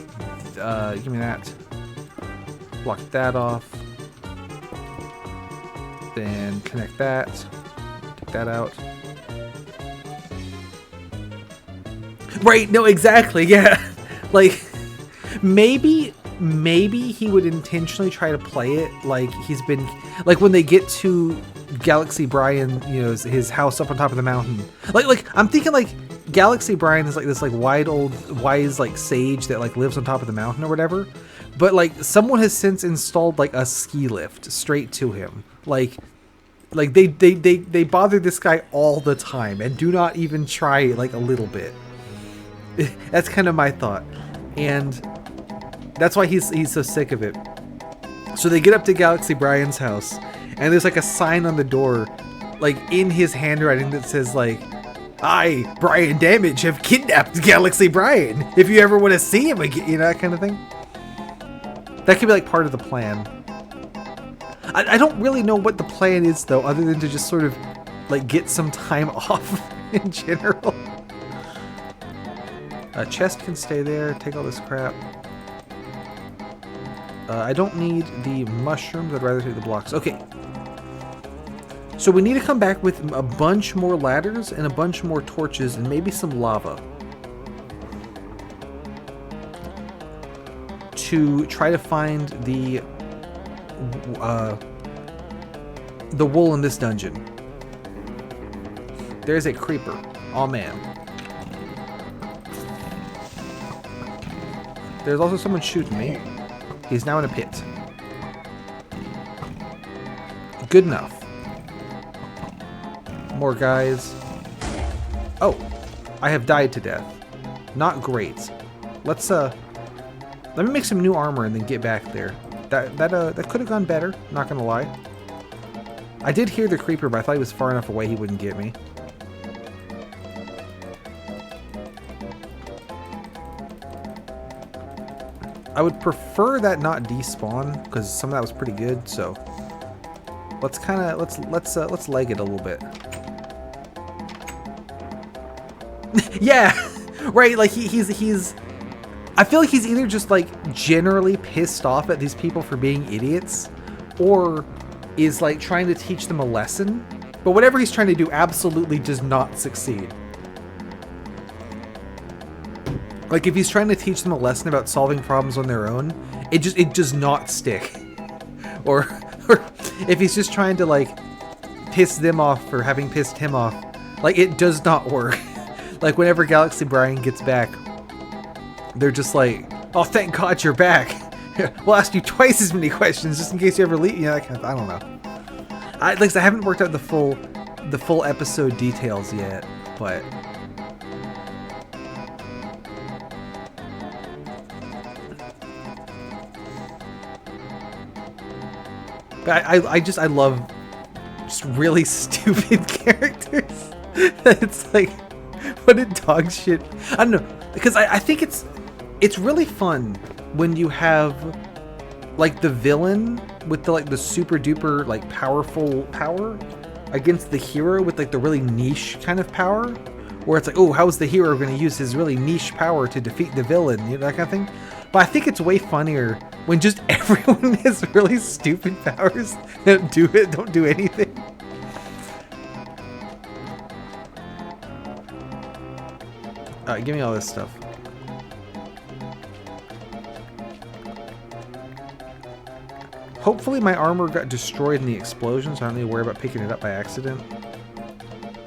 Give me that. Block that off. Then connect that. Take that out. Right. No. Exactly. Yeah. Like maybe he would intentionally try to play it like he's been, like when they get to Galaxy Brian, you know, his house up on top of the mountain. Like I'm thinking like Galaxy Brian is like this like wise like sage that like lives on top of the mountain or whatever. But like someone has since installed like a ski lift straight to him. Like they bother this guy all the time and do not even try like a little bit. That's kind of my thought. And that's why he's so sick of it. So they get up to Galaxy Brian's house, and there's like a sign on the door, like in his handwriting that says like, "I, Brian Damage, have kidnapped Galaxy Brian. If you ever want to see him again," you know, that kind of thing. That could be like part of the plan. I don't really know what the plan is though, other than to just sort of like get some time off in general. Chest can stay there. Take all this crap. I don't need the mushrooms. I'd rather take the blocks. Okay. So we need to come back with a bunch more ladders and a bunch more torches and maybe some lava to try to find the wool in this dungeon. There's a creeper. Oh man. There's also someone shooting me. He's now in a pit. Good enough. More guys. Oh, I have died to death. Not great. Let's let me make some new armor and then get back there. That could have gone better, not gonna lie. I did hear the creeper, but I thought he was far enough away he wouldn't get me. I would prefer that not despawn because some of that was pretty good. So let's let's leg it a little bit. Yeah, right. Like he's. I feel like he's either just like generally pissed off at these people for being idiots, or is like trying to teach them a lesson. But whatever he's trying to do absolutely does not succeed. Like if he's trying to teach them a lesson about solving problems on their own, it does not stick. Or if he's just trying to like piss them off for having pissed him off, like it does not work. Like whenever Galaxy Brian gets back, they're just like, "Oh, thank God you're back. We'll ask you twice as many questions just in case you ever leave." You know, that kind of, I don't know. I haven't worked out the full episode details yet, but. But I love just really stupid characters. It's like, what a dog shit. I don't know, because I think it's really fun when you have like the villain with the like the super duper like powerful power against the hero with like the really niche kind of power, where it's like, oh, how is the hero going to use his really niche power to defeat the villain, you know, that kind of thing. But I think it's way funnier when just everyone has really stupid powers that don't do anything. Give me all this stuff. Hopefully my armor got destroyed in the explosion, so I don't need to worry about picking it up by accident.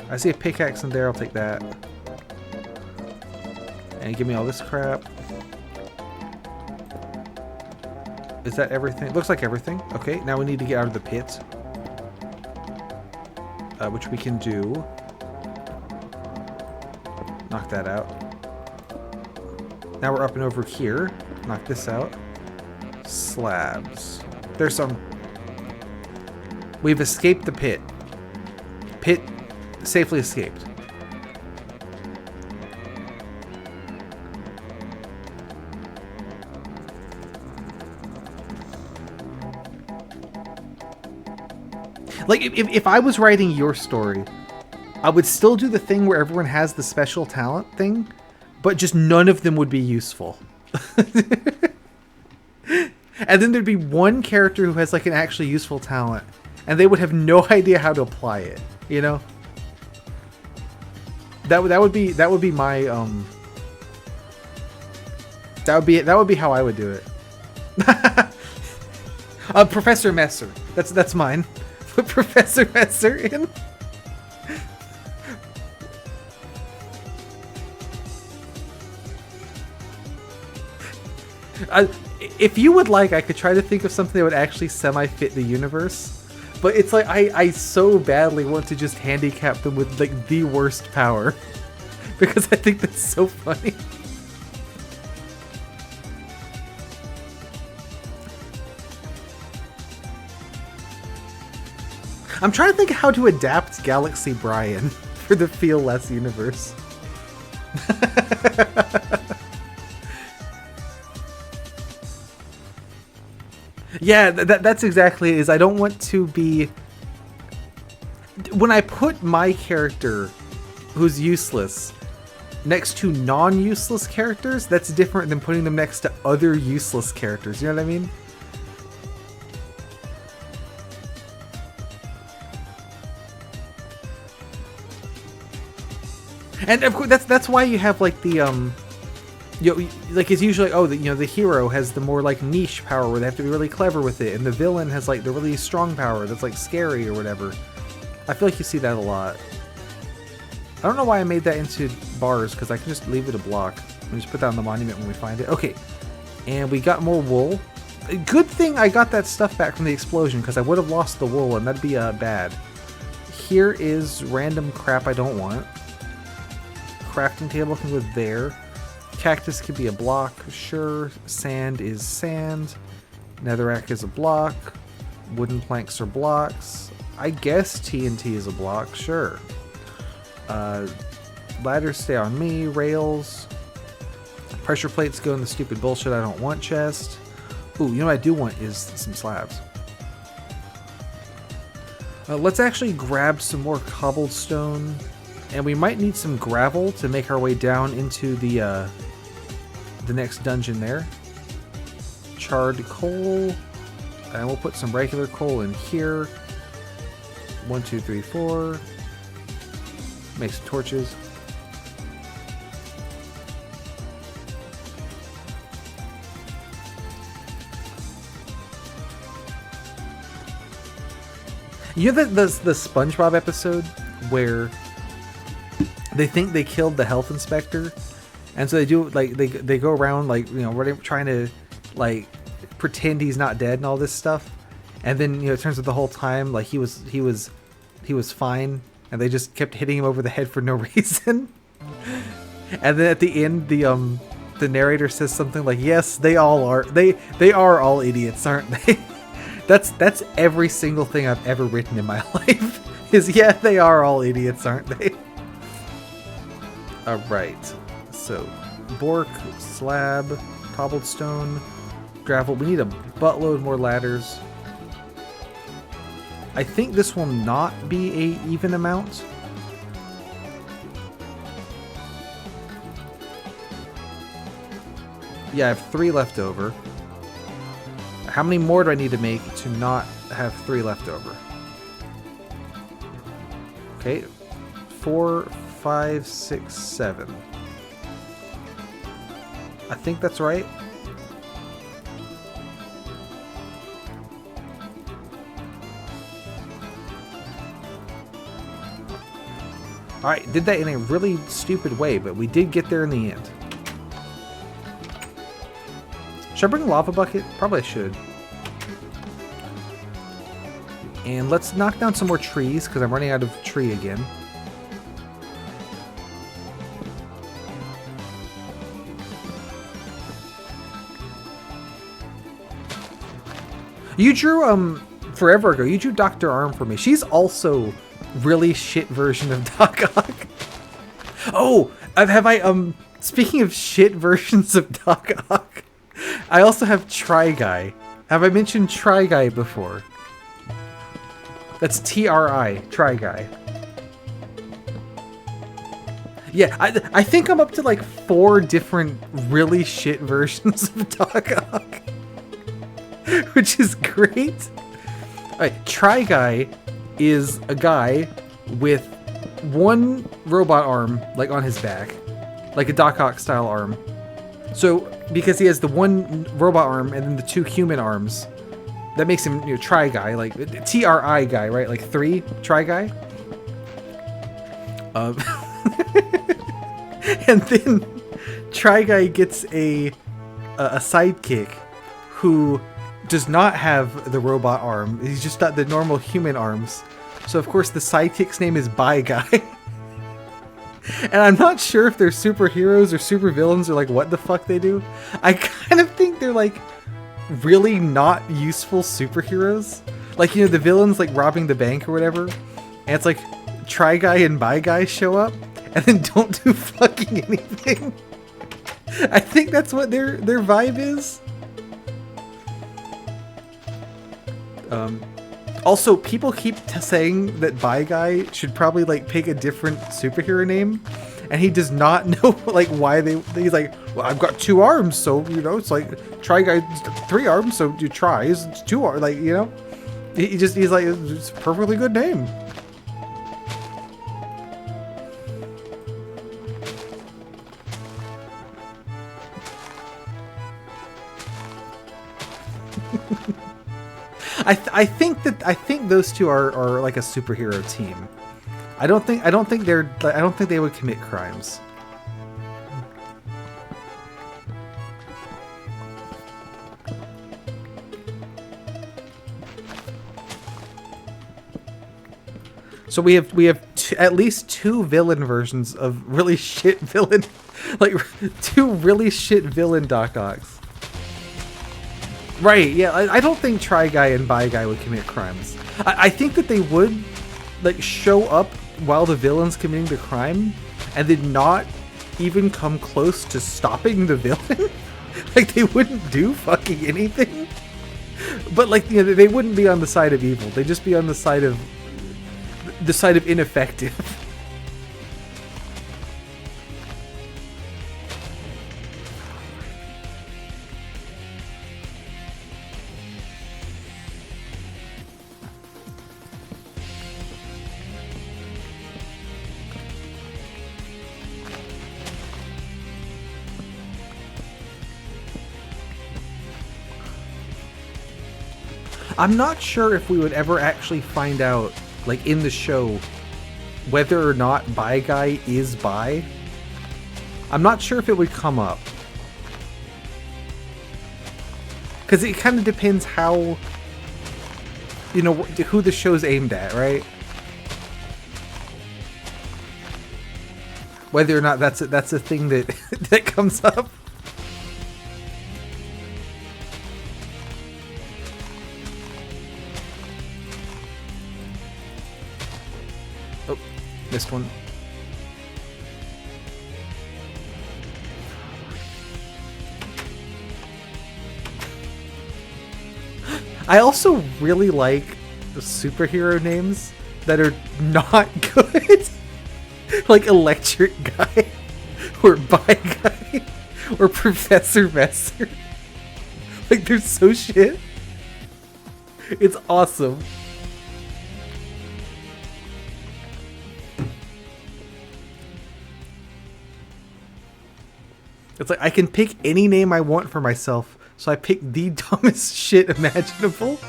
I see a pickaxe in there, I'll take that. And give me all this crap. Is that everything? Looks like everything. Okay, now we need to get out of the pit. Which we can do. Knock that out. Now we're up and over here. Knock this out. Slabs. There's some... We've escaped the pit. Pit safely escaped. Like, if I was writing your story, I would still do the thing where everyone has the special talent thing, but just none of them would be useful. And then there'd be one character who has like an actually useful talent, and they would have no idea how to apply it, you know? That would be my that would be how I would do it. Professor Messer. That's mine. Put Professor Messer in. If you would like, I could try to think of something that would actually semi-fit the universe. But it's like, I so badly want to just handicap them with like the worst power. Because I think that's so funny. I'm trying to think how to adapt Galaxy Brian for the Feel Less universe. Yeah, that's exactly it. Is I don't want to be... When I put my character, who's useless, next to non-useless characters, that's different than putting them next to other useless characters. You know what I mean? And of course, that's why you have like the like it's usually the hero has the more like niche power where they have to be really clever with it, and the villain has like the really strong power that's like scary or whatever. I feel like you see that a lot. I don't know why I made that into bars, because I can just leave it a block and just put that on the monument when we find it. Okay, and we got more wool. Good thing I got that stuff back from the explosion, because I would have lost the wool and that'd be bad. Here is random crap I don't want. Crafting table can go there. Cactus could be a block, sure. Sand is sand. Netherrack is a block. Wooden planks are blocks. I guess TNT is a block, sure. Ladders stay on me. Rails. Pressure plates go in the stupid bullshit I don't want chest. Ooh, you know what I do want is some slabs. Let's actually grab some more cobblestone. And we might need some gravel to make our way down into the next dungeon there. Charred coal. And we'll put some regular coal in here. 1, 2, 3, 4. Make some torches. You know the SpongeBob episode where they think they killed the health inspector, and so they do like they go around like trying to like pretend he's not dead and all this stuff, and then it turns out the whole time like he was fine, and they just kept hitting him over the head for no reason. And then at the end the narrator says something like, "Yes, they all are. They are all idiots, aren't they?" That's every single thing I've ever written in my life. Is yeah, they are all idiots, aren't they? Alright. So, Bork, slab, cobbled stone, gravel. We need a buttload more ladders. I think this will not be a even amount. Yeah, I have 3 left over. How many more do I need to make to not have 3 left over? Okay, 4, 5, 6, 7. I think that's right. Alright, did that in a really stupid way, but we did get there in the end. Should I bring a lava bucket? Probably I should. And let's knock down some more trees, because I'm running out of tree again. You drew, forever ago, you drew Dr. Arm for me. She's also really shit version of Doc Ock. Oh, speaking of shit versions of Doc Ock, I also have Try Guy. Have I mentioned Try Guy before? That's T-R-I, Try Guy. Yeah, I think I'm up to like 4 different really shit versions of Doc Ock. Which is great. Alright, Try Guy is a guy with 1 robot arm, like on his back. Like a Doc Ock style arm. So, because he has the 1 robot arm and then the 2 human arms, that makes him, you know, Try Guy, like T-R-I guy, right? Like 3 Try Guy. And then Try Guy gets a sidekick who does not have the robot arm. He's just got the normal human arms. So of course the sidekick's name is Bye Guy. And I'm not sure if they're superheroes or supervillains or like what the fuck they do. I kind of think they're like really not useful superheroes. Like, you know, the villains like robbing the bank or whatever. And it's like Try Guy and Bye Guy show up and then don't do fucking anything. I think that's what their vibe is. Also, people keep saying that Bye Guy should probably like pick a different superhero name, and he does not know like why he's like, well, I've got 2 arms, so you know, it's like Try Guy 3 arms, so you try is 2 arms, like, you know, he's like, it's a perfectly good name. I think those 2 are like a superhero team. I don't think they would commit crimes. So we have at least 2 villain versions of really shit villain, like 2 really shit villain Doc Ocks. Right, yeah, I don't think Try Guy and Bye Guy would commit crimes. I think that they would, like, show up while the villain's committing the crime, and then not even come close to stopping the villain. Like, they wouldn't do fucking anything. But, like, you know, they wouldn't be on the side of evil. They'd just be on the side of ineffective. I'm not sure if we would ever actually find out, like, in the show, whether or not Bye Guy is bi. I'm not sure if it would come up. Because it kind of depends how, you know, who the show's aimed at, right? Whether or not that's a thing that that comes up. Oh, missed one. I also really like the superhero names that are not good. Like Electric Guy, or Bye Guy, or Professor Messer. Like, they're so shit. It's awesome. It's like I can pick any name I want for myself, so I pick the dumbest shit imaginable.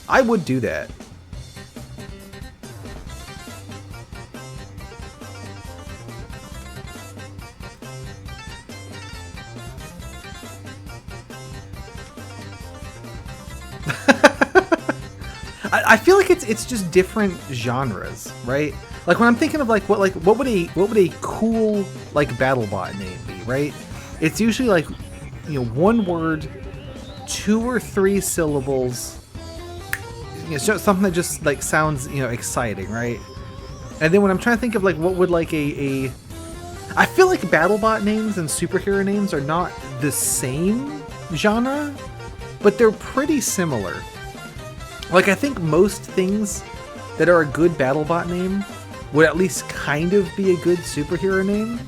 I would do that. I feel like it's just different genres, right? Like when I'm thinking of what would a cool like BattleBot name be, right? It's usually like, you know, one word, 2 or 3 syllables, you know, something that just like sounds, you know, exciting, right? And then when I'm trying to think of like what would like I feel like BattleBot names and superhero names are not the same genre, but they're pretty similar. Like, I think most things that are a good BattleBot name would at least kind of be a good superhero name.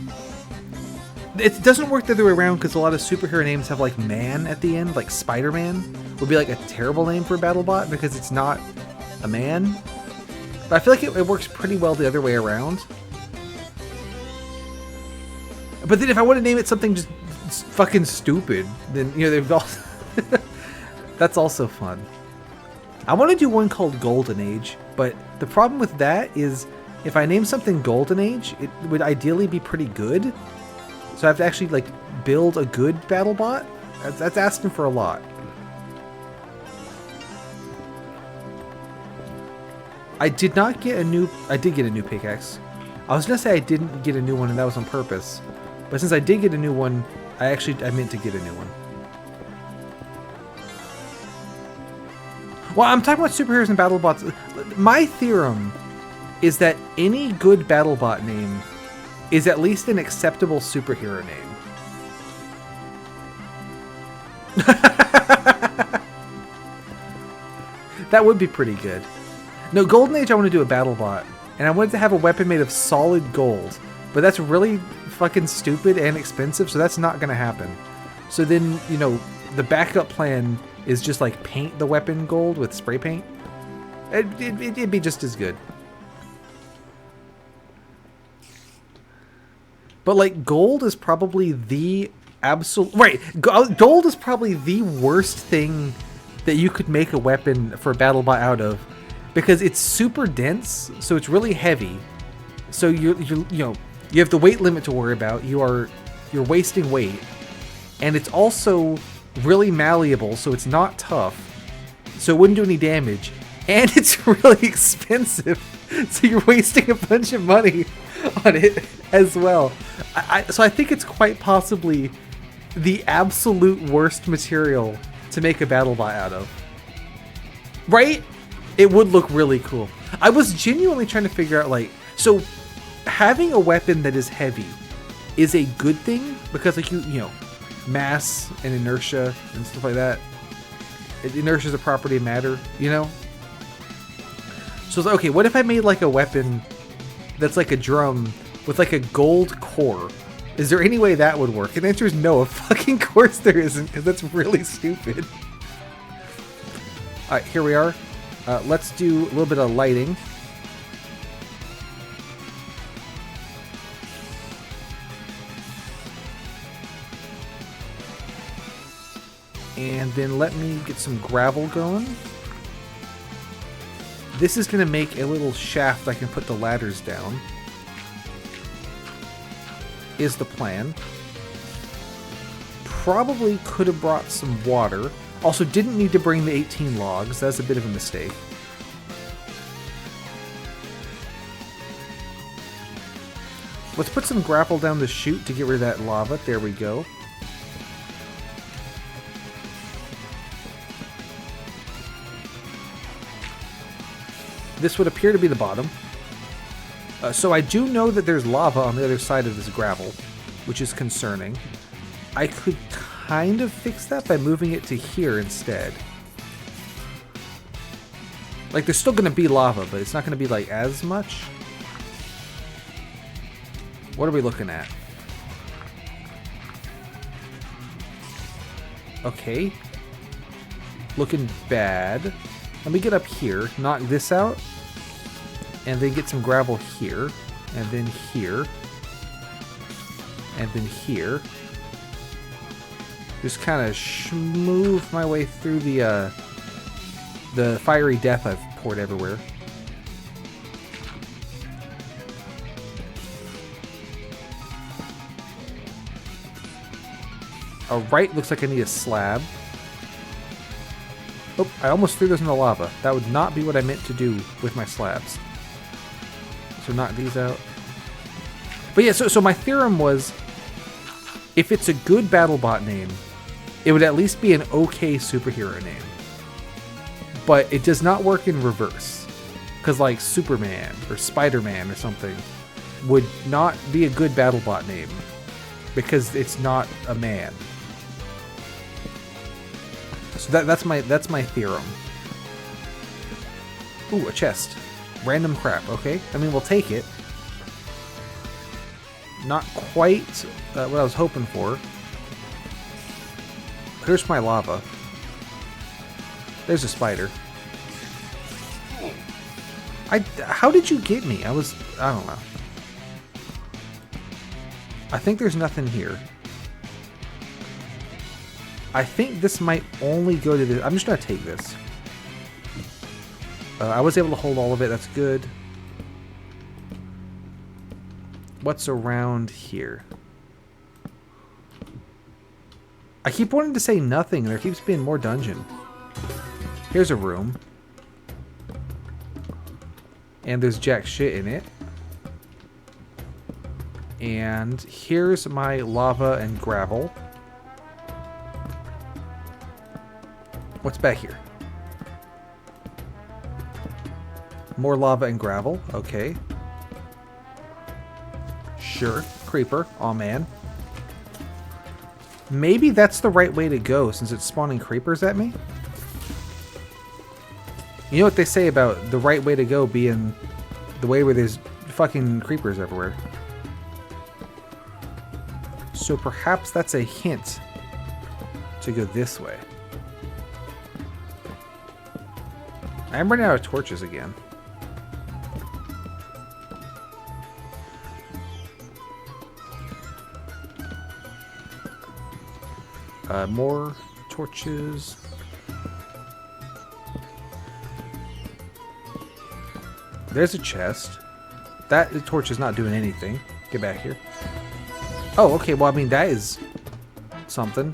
It doesn't work the other way around, because a lot of superhero names have, like, man at the end. Like, Spider-Man would be, like, a terrible name for a BattleBot because it's not a man. But I feel like it works pretty well the other way around. But then if I want to name it something just fucking stupid, then, you know, they've also... That's also fun. I want to do one called Golden Age, but the problem with that is if I name something Golden Age, it would ideally be pretty good. So I have to actually like build a good BattleBot. That's asking for a lot. I did get a new pickaxe. I was gonna say I didn't get a new one and that was on purpose. But since I did get a new one, I meant to get a new one. Well, I'm talking about superheroes and BattleBots. My theorem is that any good BattleBot name is at least an acceptable superhero name. That would be pretty good. No, Golden Age I want to do a BattleBot. And I wanted to have a weapon made of solid gold. But that's really fucking stupid and expensive, so that's not going to happen. So then, you know, the backup plan is just like paint the weapon gold with spray paint. It'd be just as good. But like gold is probably the absolute... Right, gold is probably the worst thing that you could make a weapon for a BattleBot out of. Because it's super dense, so it's really heavy. So you know, you have the weight limit to worry about. You're wasting weight. And it's also really malleable, so it's not tough, so it wouldn't do any damage, and it's really expensive, so you're wasting a bunch of money on it as well. So I think it's quite possibly the absolute worst material to make a BattleBot out of. Right? It would look really cool. I was genuinely trying to figure out, like, so having a weapon that is heavy is a good thing, because like you know, mass and inertia and stuff like that. Inertia is a property of matter, you know? So it's like, okay, what if I made like a weapon that's like a drum with like a gold core? Is there any way that would work? And the answer is no, of fucking course there isn't, because that's really stupid. Alright, here we are. Let's do a little bit of lighting. And then let me get some gravel going. This is going to make a little shaft I can put the ladders down. Is the plan. Probably could have brought some water. Also didn't need to bring the 18 logs. That's a bit of a mistake. Let's put some grapple down the chute to get rid of that lava. There we go. This would appear to be the bottom. So I do know that there's lava on the other side of this gravel, which is concerning. I could kind of fix that by moving it to here instead. Like, there's still going to be lava, but it's not going to be, like, as much. What are we looking at? Okay. Looking bad. Let me get up here, knock this out, and then get some gravel here, and then here, and then here. Just kind of move my way through the fiery death I've poured everywhere. Alright, looks like I need a slab. Oh, I almost threw those in the lava. That would not be what I meant to do with my slabs. So knock these out. But yeah, so my theorem was, if it's a good BattleBot name, it would at least be an okay superhero name. But it does not work in reverse. Because like Superman or Spider-Man or something would not be a good BattleBot name. Because it's not a man. So that's my theorem. Ooh, a chest. Random crap, okay. I mean, we'll take it. Not quite what I was hoping for. Here's my lava. There's a spider. How did you get me? I don't know. I think there's nothing here. I think this might only go to this. I'm just going to take this. I was able to hold all of it. That's good. What's around here? I keep wanting to say nothing, and there keeps being more dungeon. Here's a room. And there's jack shit in it. And here's my lava and gravel. What's back here? More lava and gravel. Okay. Sure. Creeper. Aw, man. Maybe that's the right way to go since it's spawning creepers at me. You know what they say about the right way to go being the way where there's fucking creepers everywhere. So perhaps that's a hint to go this way. I'm running out of torches again. More torches. There's a chest. That torch is not doing anything. Get back here. Oh, okay. Well, I mean, that is something.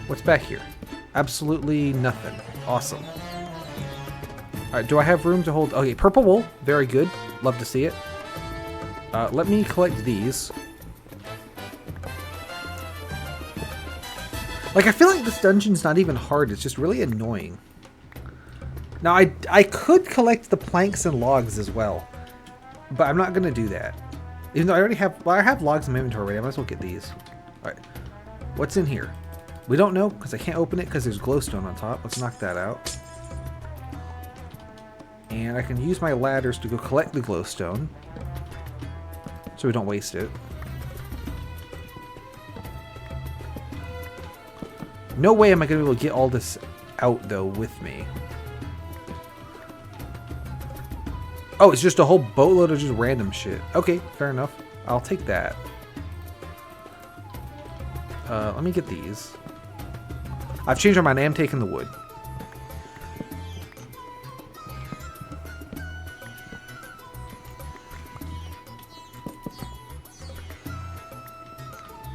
What's back here? Absolutely nothing. Awesome. Alright, do I have room to hold... Okay, purple wool. Very good. Love to see it. Let me collect these. Like, I feel like this dungeon's not even hard. It's just really annoying. Now, I could collect the planks and logs as well. But I'm not going to do that. Even though I already have... Well, I have logs in my inventory already. I might as well get these. Alright. What's in here? We don't know, because I can't open it because there's glowstone on top. Let's knock that out. And I can use my ladders to go collect the glowstone. So we don't waste it. No way am I going to be able to get all this out, though, with me. Oh, it's just a whole boatload of just random shit. Okay, fair enough. I'll take that. Let me get these. I've changed my mind. I am taking the wood.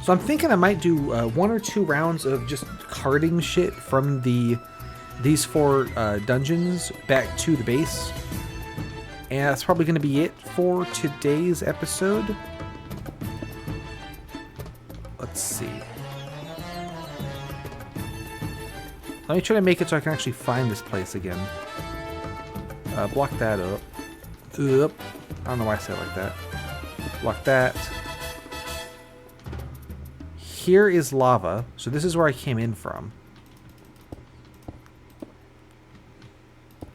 So I'm thinking I might do 1 or 2 rounds of just carting shit from these 4 dungeons back to the base. And that's probably going to be it for today's episode. Let's see. Let me try to make it so I can actually find this place again. Block that up. Oop. I don't know why I said it like that. Block that. Here is lava. So this is where I came in from.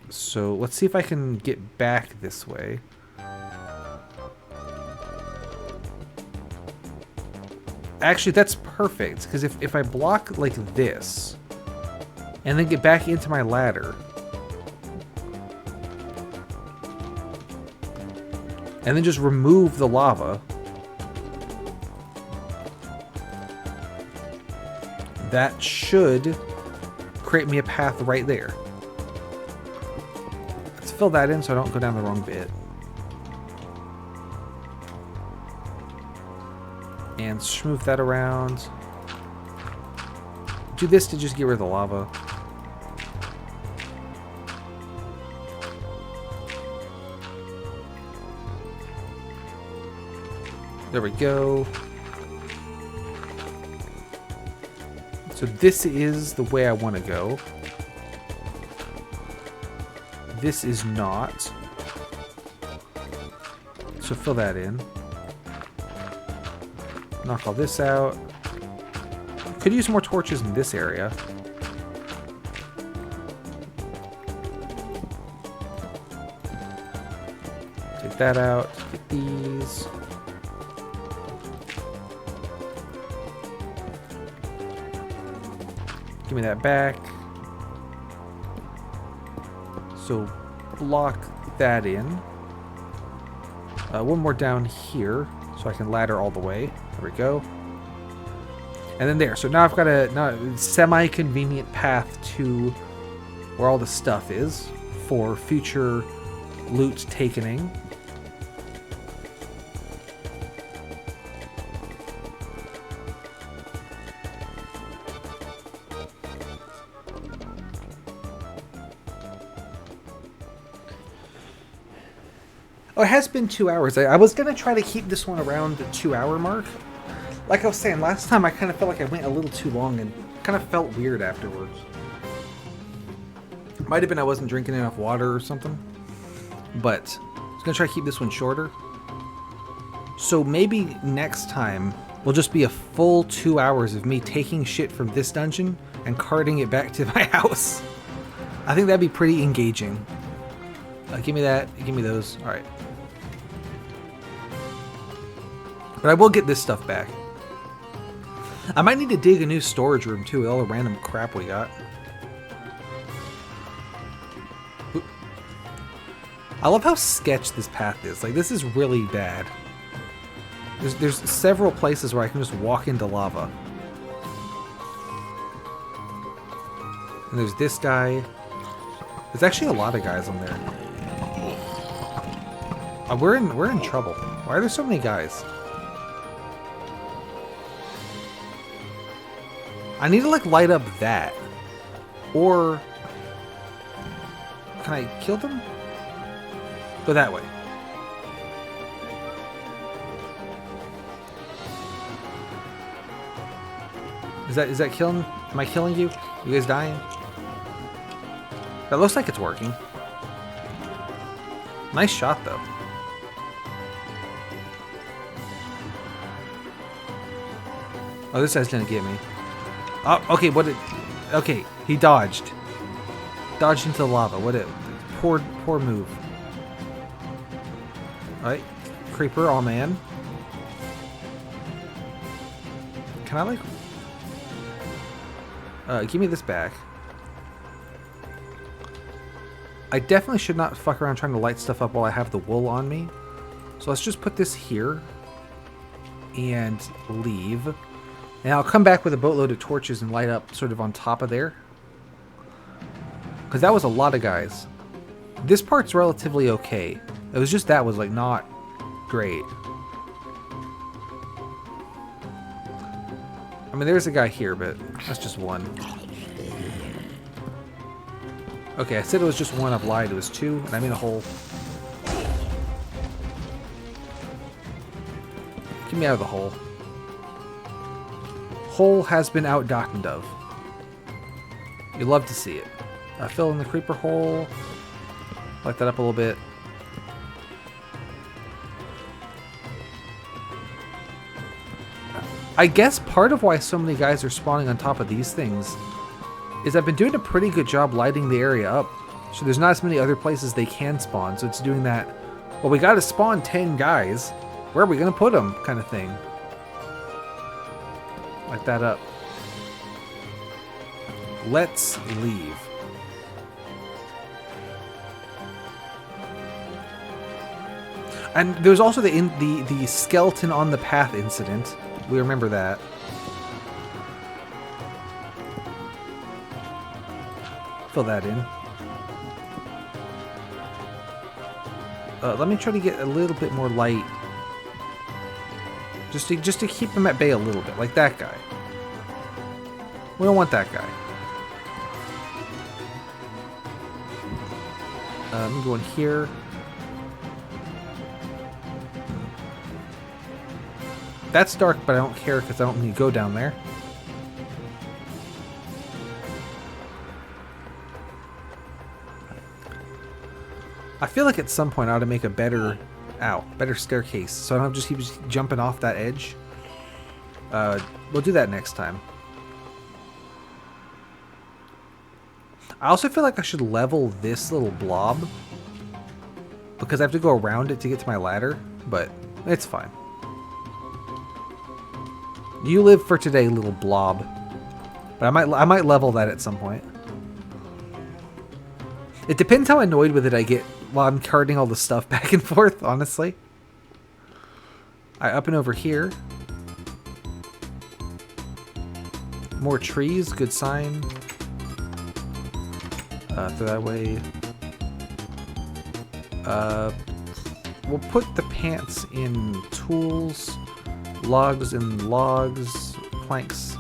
So let's see if I can get back this way. Actually, that's perfect, because if I block like this, and then get back into my ladder, and then just remove the lava, that should create me a path right there. Let's fill that in so I don't go down the wrong bit. And smooth that around. Do this to just get rid of the lava. There we go. So this is the way I want to go. This is not. So fill that in. Knock all this out. Could use more torches in this area. Take that out. Get these. Give me that back. So block that in. One more down here so I can ladder all the way. There we go. And then there. So now I've got a semi-convenient path to where all the stuff is for future loot takening. Oh, it has been 2 hours. I was going to try to keep this one around the 2-hour mark. Like I was saying, last time I kind of felt like I went a little too long and kind of felt weird afterwards. Might have been I wasn't drinking enough water or something. But I was going to try to keep this one shorter. So maybe next time will just be a full 2 hours of me taking shit from this dungeon and carting it back to my house. I think that'd be pretty engaging. Give me that. Give me those. All right. But I will get this stuff back. I might need to dig a new storage room too with all the random crap we got. Oop. I love how sketch this path is. Like, this is really bad. There's several places where I can just walk into lava. And there's this guy. There's actually a lot of guys on there. We're in trouble. Why are there so many guys? I need to like light up that. Or can I kill them? Go that way. Is that killing? Am I killing you? You guys dying? That looks like it's working. Nice shot though. Oh, this guy's gonna get me. Oh, okay, okay, he dodged. Dodged into the lava. What a poor move. Alright, creeper, oh man. Can I like... give me this back. I definitely should not fuck around trying to light stuff up while I have the wool on me. So let's just put this here. And leave. And I'll come back with a boatload of torches and light up sort of on top of there. Because that was a lot of guys. This part's relatively okay. It was just that was like not great. I mean, there's a guy here, but that's just one. Okay, I said it was just one. I've lied. It was two, and I'm in a hole. Get me out of the hole. Hole has been outdockened of. You love to see it. Fill in the creeper hole. Light that up a little bit. I guess part of why so many guys are spawning on top of these things is I've been doing a pretty good job lighting the area up. So there's not as many other places they can spawn, so it's doing that. Well, we gotta spawn 10 guys. Where are we gonna put them? Kind of thing. Light that up. Let's leave. And there's also the skeleton on the path incident. We remember that. Fill that in. Let me try to get a little bit more light. Just to keep them at bay a little bit, like that guy. We don't want that guy. Let me go in here. That's dark, but I don't care because I don't need to go down there. I feel like at some point I ought to make a better staircase, so I don't have to just keep jumping off that edge. We'll do that next time. I also feel like I should level this little blob because I have to go around it to get to my ladder, but it's fine. You live for today, little blob. But I might level that at some point. It depends how annoyed with it I get while I'm carting all the stuff back and forth, honestly. Alright, up and over here. More trees, good sign. Throw that way. We'll put the pants in tools. Logs and logs, planks.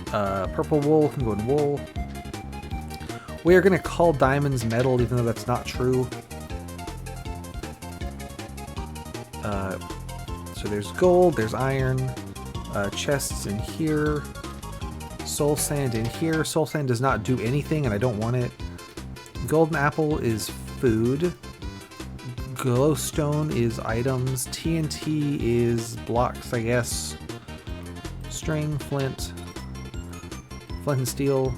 Purple wool can go in wool. We are going to call diamonds metal, even though that's not true. So there's gold, there's iron, chests in here, soul sand in here. Soul sand does not do anything, and I don't want it. Golden apple is food. Glowstone is items. TNT is blocks, I guess. String, flint and steel.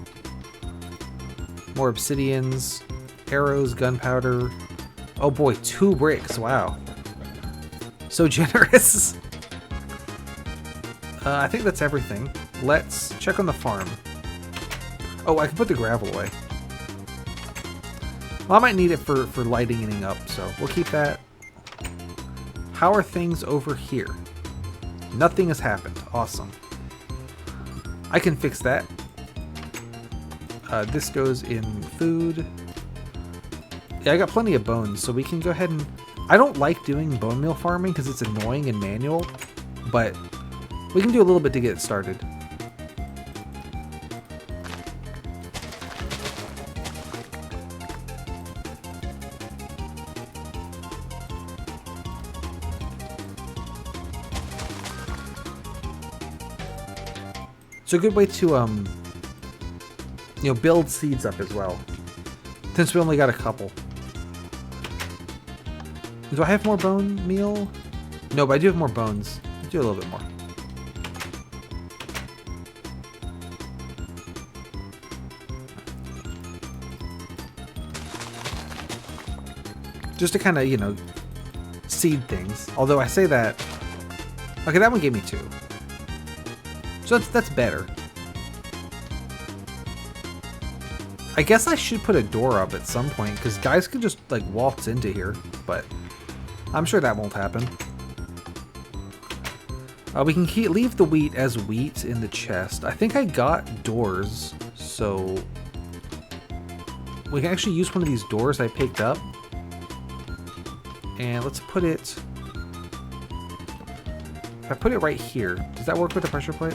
More obsidians. Arrows, gunpowder. Oh boy, 2 bricks. Wow. So generous. I think that's everything. Let's check on the farm. Oh, I can put the gravel away. Well, I might need it for lightening up, so we'll keep that. How are things over here? Nothing has happened. Awesome. I can fix that. This goes in food. Yeah, I got plenty of bones, so we can go ahead and... I don't like doing bone meal farming because it's annoying and manual, but we can do a little bit to get it started. So a good way to, build seeds up as well. Since we only got a couple. Do I have more bone meal? No, but I do have more bones. Let's do a little bit more. Just to kind of, seed things. Although I say that... Okay, that one gave me 2. So that's better. I guess I should put a door up at some point, because guys can just, waltz into here, but I'm sure that won't happen. We can leave the wheat as wheat in the chest. I think I got doors, so we can actually use one of these doors I picked up. And let's put it... If I put it right here, does that work with the pressure plate?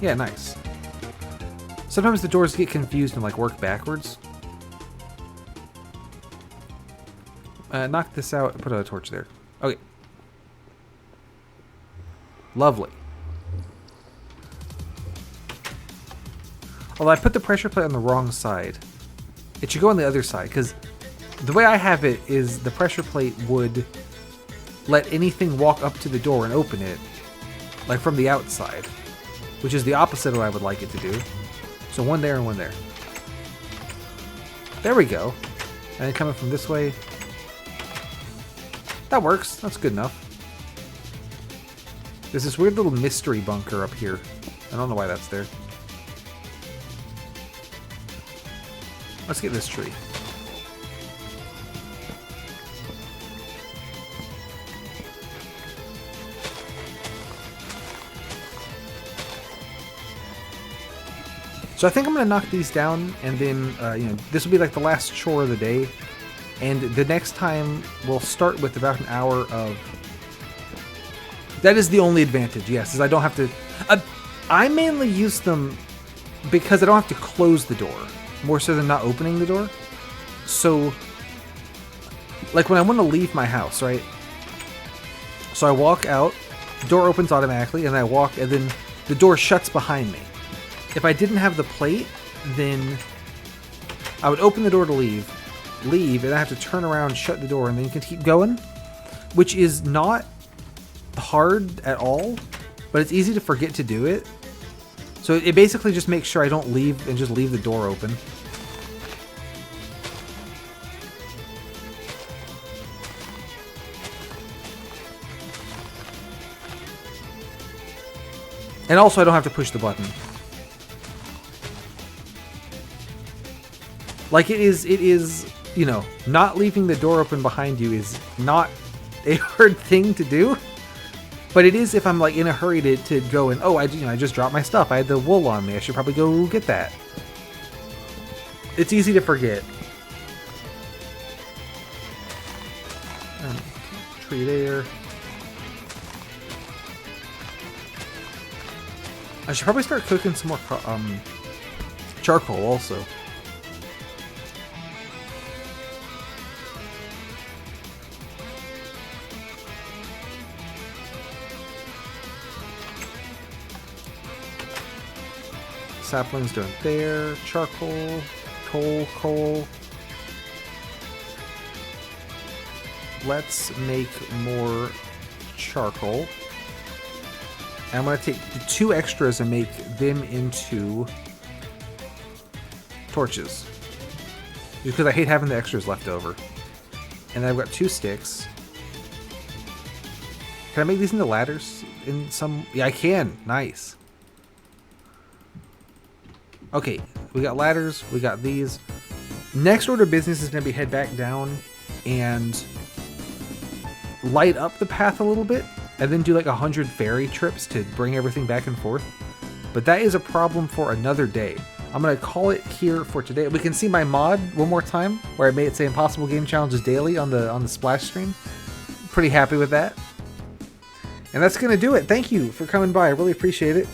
Yeah, nice. Sometimes the doors get confused and work backwards. Knock this out and put a torch there. Okay. Lovely. Although I put the pressure plate on the wrong side. It should go on the other side, because the way I have it is the pressure plate would let anything walk up to the door and open it, like from the outside, which is the opposite of what I would like it to do. So one there and one there. There we go. And then coming from this way. That works. That's good enough. There's this weird little mystery bunker up here. I don't know why that's there. Let's get this tree. So I think I'm going to knock these down, and then, this will be like the last chore of the day. And the next time, we'll start with about an hour of... That is the only advantage, yes, is I don't have to... I mainly use them because I don't have to close the door, more so than not opening the door. So, like when I want to leave my house, right? So I walk out, the door opens automatically, and I walk, and then the door shuts behind me. If I didn't have the plate, then I would open the door to leave, and I have to turn around, shut the door, and then you can keep going, which is not hard at all, but it's easy to forget to do it. So it basically just makes sure I don't leave and just leave the door open. And also I don't have to push the button. Like it is, not leaving the door open behind you is not a hard thing to do. But it is if I'm like in a hurry to go and, oh, I just dropped my stuff. I had the wool on me. I should probably go get that. It's easy to forget. Tree there. I should probably start cooking some more charcoal also. Saplings doing there. Charcoal. Coal. Let's make more charcoal. And I'm going to take the 2 extras and make them into torches. Because I hate having the extras left over. And then I've got 2 sticks. Can I make these into ladders? In some... Yeah, I can. Nice. Okay, we got ladders, we got these. Next order of business is going to be head back down and light up the path a little bit, and then do like 100 ferry trips to bring everything back and forth. But that is a problem for another day. I'm going to call it here for today. We can see my mod one more time, where I made it say Impossible Game Challenges Daily on the splash screen. Pretty happy with that. And that's going to do it. Thank you for coming by. I really appreciate it.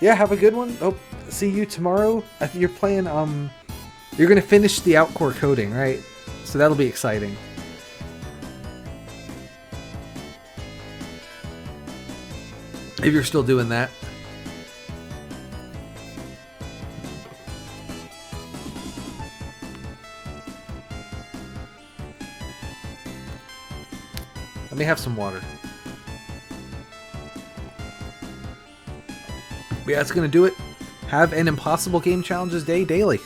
Yeah, have a good one. Hope see you tomorrow. I think you're playing, you're going to finish the Outcore coding, right? So that'll be exciting. If you're still doing that. Let me have some water. But yeah, that's going to do it. Have an Impossible Game Challenges Day daily.